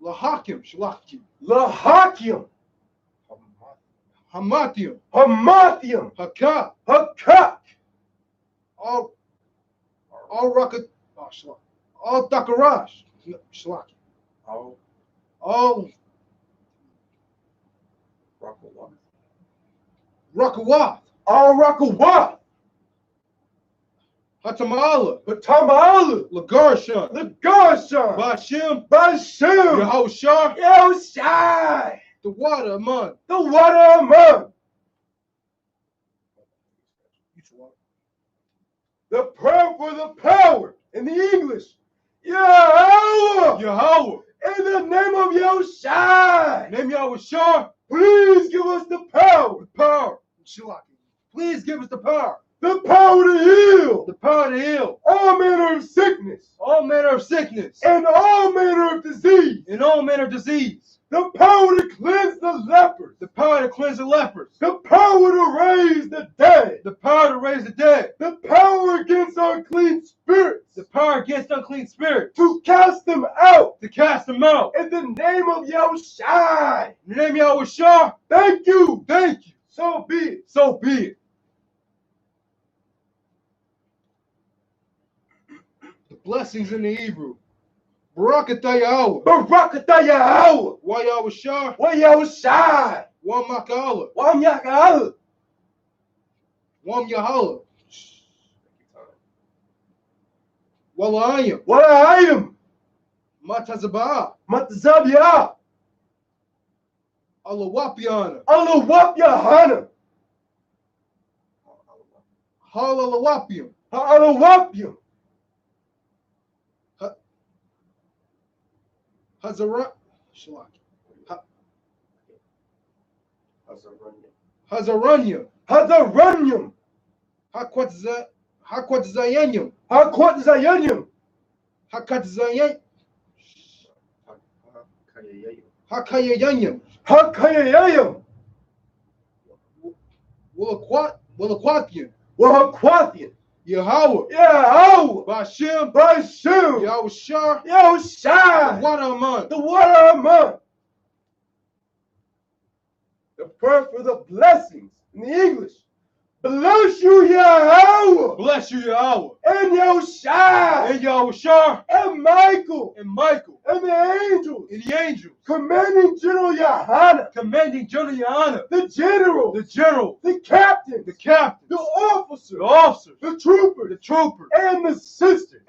Lahakim, Shlaki, Hamatium, Hakat, all Rakat, all Dakarash, Shlaki, all Rakawath, Hatamala, Lagarshan, Bashem, Yahushai, the water among. The prayer for the power in the English. Yahweh. In the name of Yahushai. Please give us the power. Please give us the power. The power to heal. All manner of sickness. And all manner of disease. The power to cleanse the lepers. The power to raise the dead. The power against unclean spirits. To cast them out. In the name of Yahushai. Thank you. So be it. The blessings in the Hebrew. Barakatah Yahweh. Wa Yahushai. Wa Maka'ala. Wam Yahala. Wala'ayim. Matazabah. Alawapiana. Halalawapium. Hazara. Shalaki. Hazaranyam. Hakwatzayenyam. Hakayayanyam. Willaquathian. Yahweh. Bashem. Yahushai. The water among. The prayer for the blessings in the English. Bless you, Yahweh. And Yahushai. And Michael. And the angels. Commanding General Yahanna. The general. The captain. The officer. The trooper. And the sister.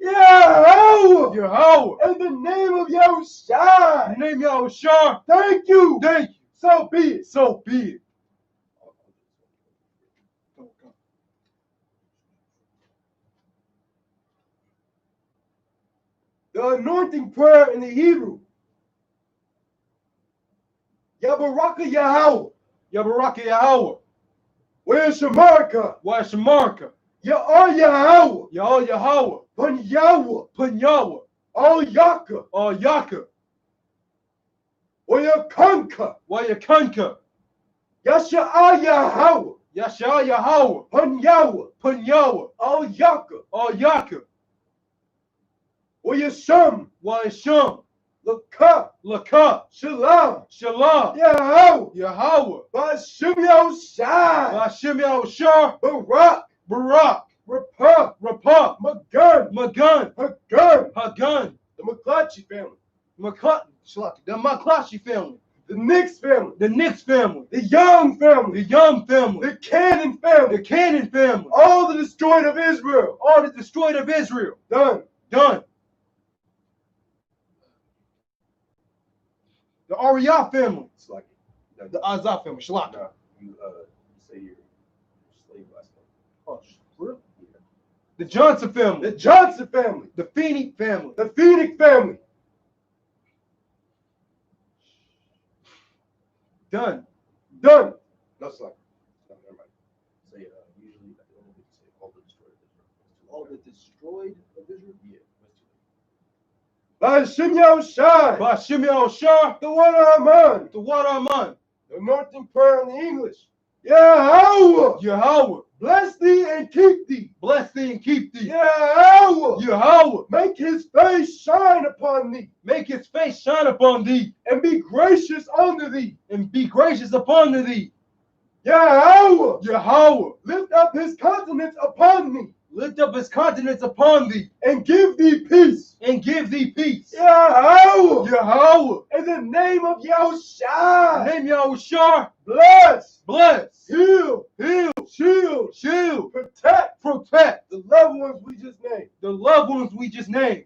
Yahweh. In the name of Yahushai. Thank you. So be it. The anointing prayer in the Hebrew. Yabaraka Yahweh. Yabaraka Yahweh. Where's Shamarka? Where's Shamarka? Ya'ar Yahweh. Ya'ar Yahweh. Pun Yahweh. Pun Yahweh. All Yaka. All Yaka. Wayakanka. Wayakanka. Yasha'ar Yahweh. Yasha'ar Yahweh. Pun Yahweh. Pun Yahweh. All Yaka. All Yaka. Wayasham. Wayasham. Laka. Laka. Shalam. Shalam. Yahweh. Yahweh. Bashim Yahushai. Bashim Yahushai. Barak. Barak. Rapah. Rapah. Magun. Magun. Hagun. Hagun. The McClatchy family. The McClatchy family. The Nix family. The Nix family. The Young family. The Young family. The Cannon family. The Cannon family. All the destroyed of Israel. All the destroyed of Israel. Done. Done. The Ariyah family. It's like the Azah family. Shalak. No, you say your slave last name. Oh, really? Yeah. The Johnson family. The Johnson family. The Phoenix family. The Phoenix family. Done. Done. No, it's like, no, never mind. Say, usually at the end of it, say all the destroyed of Israel. All the destroyed of Israel? Yeah. Bashim Yahushai. Bashim Yahushai. The one Aman. The one Aman. The anointing prayer in the English. Yahweh. Yahweh. Bless thee and keep thee. Bless thee and keep thee. Yahweh. Yahweh. Make his face shine upon thee. Make his face shine upon thee. And be gracious unto thee. And be gracious upon thee. Yahweh. Yahweh. Lift up his countenance upon thee. Lift up his countenance upon thee. And give thee peace. And give thee peace. Yahweh. Yahweh. In the name of Yahushua. In the name of Yahushua. Bless. Bless. Heal. Heal. Shield. Shield. Protect. Protect. The loved ones we just named. The loved ones we just named.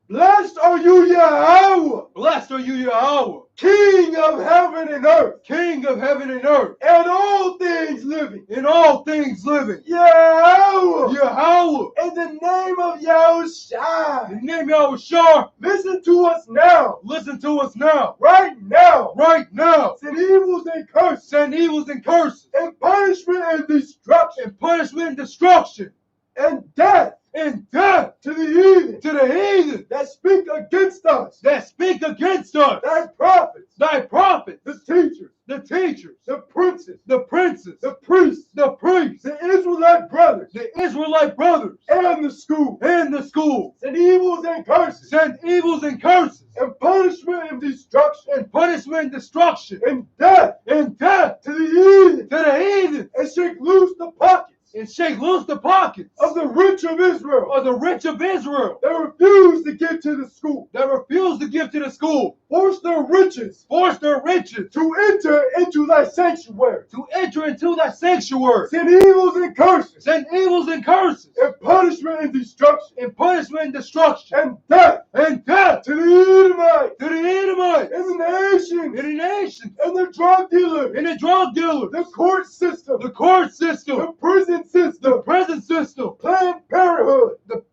Blessed are you, Yahweh. Blessed are you, Yahweh. King of heaven and earth. King of heaven and earth. And all things living. In all things living. Yahweh. Yahweh. In the name of Yahushua. In the name of Yahushua. Listen to us now. Listen to us now. Right now. Right now. Send evils and curses. Send evils and curses. And punishment and destruction. And punishment and destruction. And death. And death. To the heathen. To the heathen. That speak against us. That speak against us. Thy prophets. Thy prophets. The teachers. The teachers. The princes. The princes. The priests. The priests. The Israelite brothers. The Israelite brothers. And the school. And the school. Send evils and curses. Send evils and curses. And punishment and destruction. And punishment and destruction. And death. And death. To the heathen. To the heathen. And shake loose the pockets. And shake loose the pockets. Of the rich of Israel. Of the rich of Israel. That refuse to give to the school. That refuse to give to the school. Force their riches. Force their riches. To enter into thy sanctuary. To enter into thy sanctuary. Send evils and curses. Send evils and curses. And punishment and destruction. And punishment and destruction. And death. And death. To the Edomites. To the Edomites. In the nations. In the nations. And the drug dealers. And the drug dealers. The court system. The court system. The prison system. The prison system. Planned Parenthood. The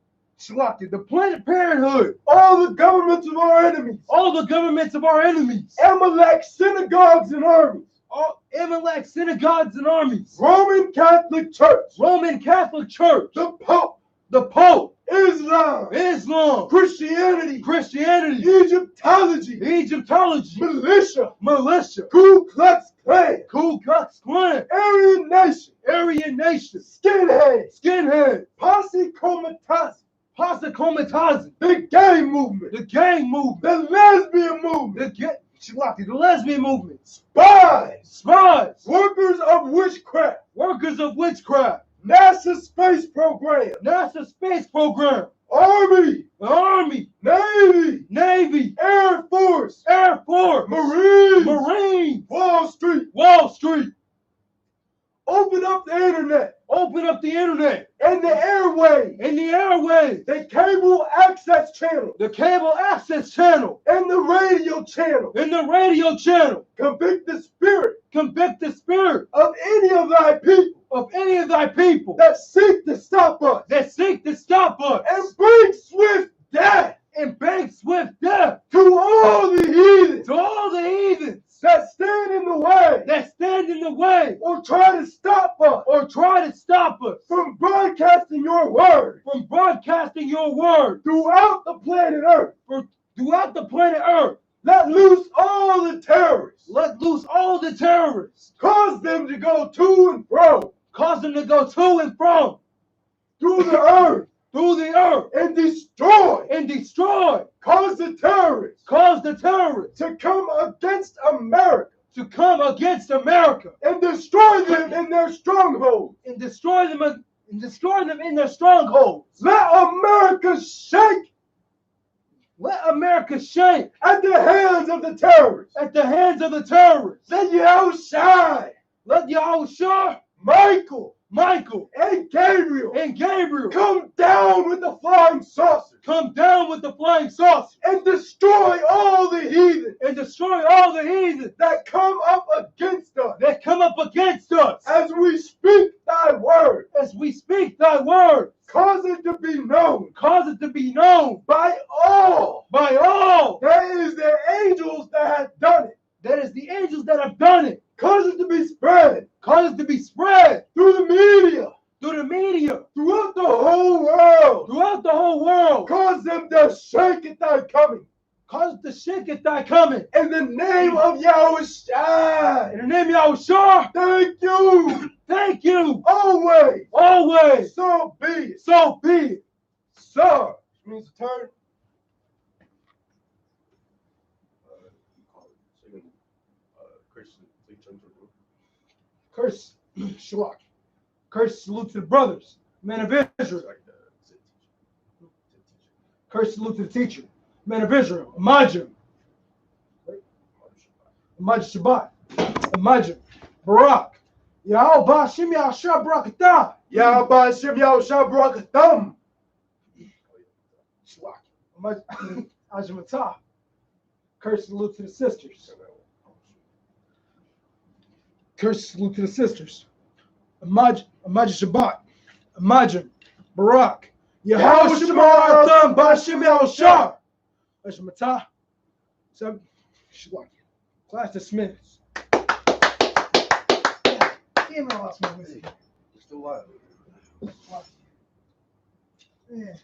Planned Parenthood. All the governments of our enemies. All the governments of our enemies. Amalek synagogues and armies. All Amalek synagogues and armies. Roman Catholic Church. Roman Catholic Church. The Pope. The Pope. Islam. Islam. Christianity. Christianity. Egyptology. Egyptology. Militia. Militia. Ku Klux Klan. Ku Klux Klan. Aryan Nation. Aryan Nation. Skinhead. Skinhead. Posse Comitatus. Posse Comitatus. The gay movement. The gang movement. The lesbian movement. The lesbian movement. Spies. Spies. Workers of witchcraft. Workers of witchcraft. NASA space program. NASA space program. Army. Army. Navy. Navy. Air Force. Air Force. Marines. Marines. Wall Street. Wall Street. Open up the internet. Open up the internet. And the airways. And the airways. The cable access channel. The cable access channel. And the radio channel. And the radio channel. Convict the spirit. Convict the spirit. Of any of thy people. Of any of thy people. That seek to stop us. That seek to stop us. And bring speaking your word throughout the planet Earth. throughout the planet Earth. Let loose all the terrorists. Let loose all the terrorists. Cause them to go to and fro. Cause them to go to and from Through the earth. through the earth And destroy. and destroy. Cause the terrorists. Cause the terrorists To come against America. to come against America And destroy them in their strongholds. and destroy them in their strongholds. Let America shake Let America shake at the hands of the terrorists. at the hands of the terrorists. Let Yahushua, Let Yahushua, Michael, and Gabriel come down with the flying saucer come down with the flying saucer and destroy all the heathen and destroy all the heathen that come up against us that come up against us as we speak thy word. as we speak thy word. Cause it to be known Cause it to be known by all by all that it is the angels that have done it. that is the angels that have done it. Cause it to be spread Cause it to be spread through the media throughout throughout the whole world. the whole world. Cause them to shake at thy coming. Cause it to shake at thy coming. In the name of Yahushua. In the name of Yahushua, Thank you. thank you. Always. Always. So be it. So be it. Sir. Which means to turn. Curse, Shalak. Curse, salute to the brothers, men of Israel. Curse, salute to the teacher, men of Israel. Imagine. Imagine Shabbat. Imagine Barak. Yahweh Bashim Yahshua Barakatah. Yahweh Shem Yahushua Barakatham. Shalak. Imagine Ajmatah. Curse, salute to the sisters. Curse, salute to the sisters. Imagine Shabbat. Imagine Barak. Yahweh Shemaratham Bashim Yahushua. Ajmatah. Shalak. Class dismissed. Damn, I lost my whiskey. Still alive. Yeah.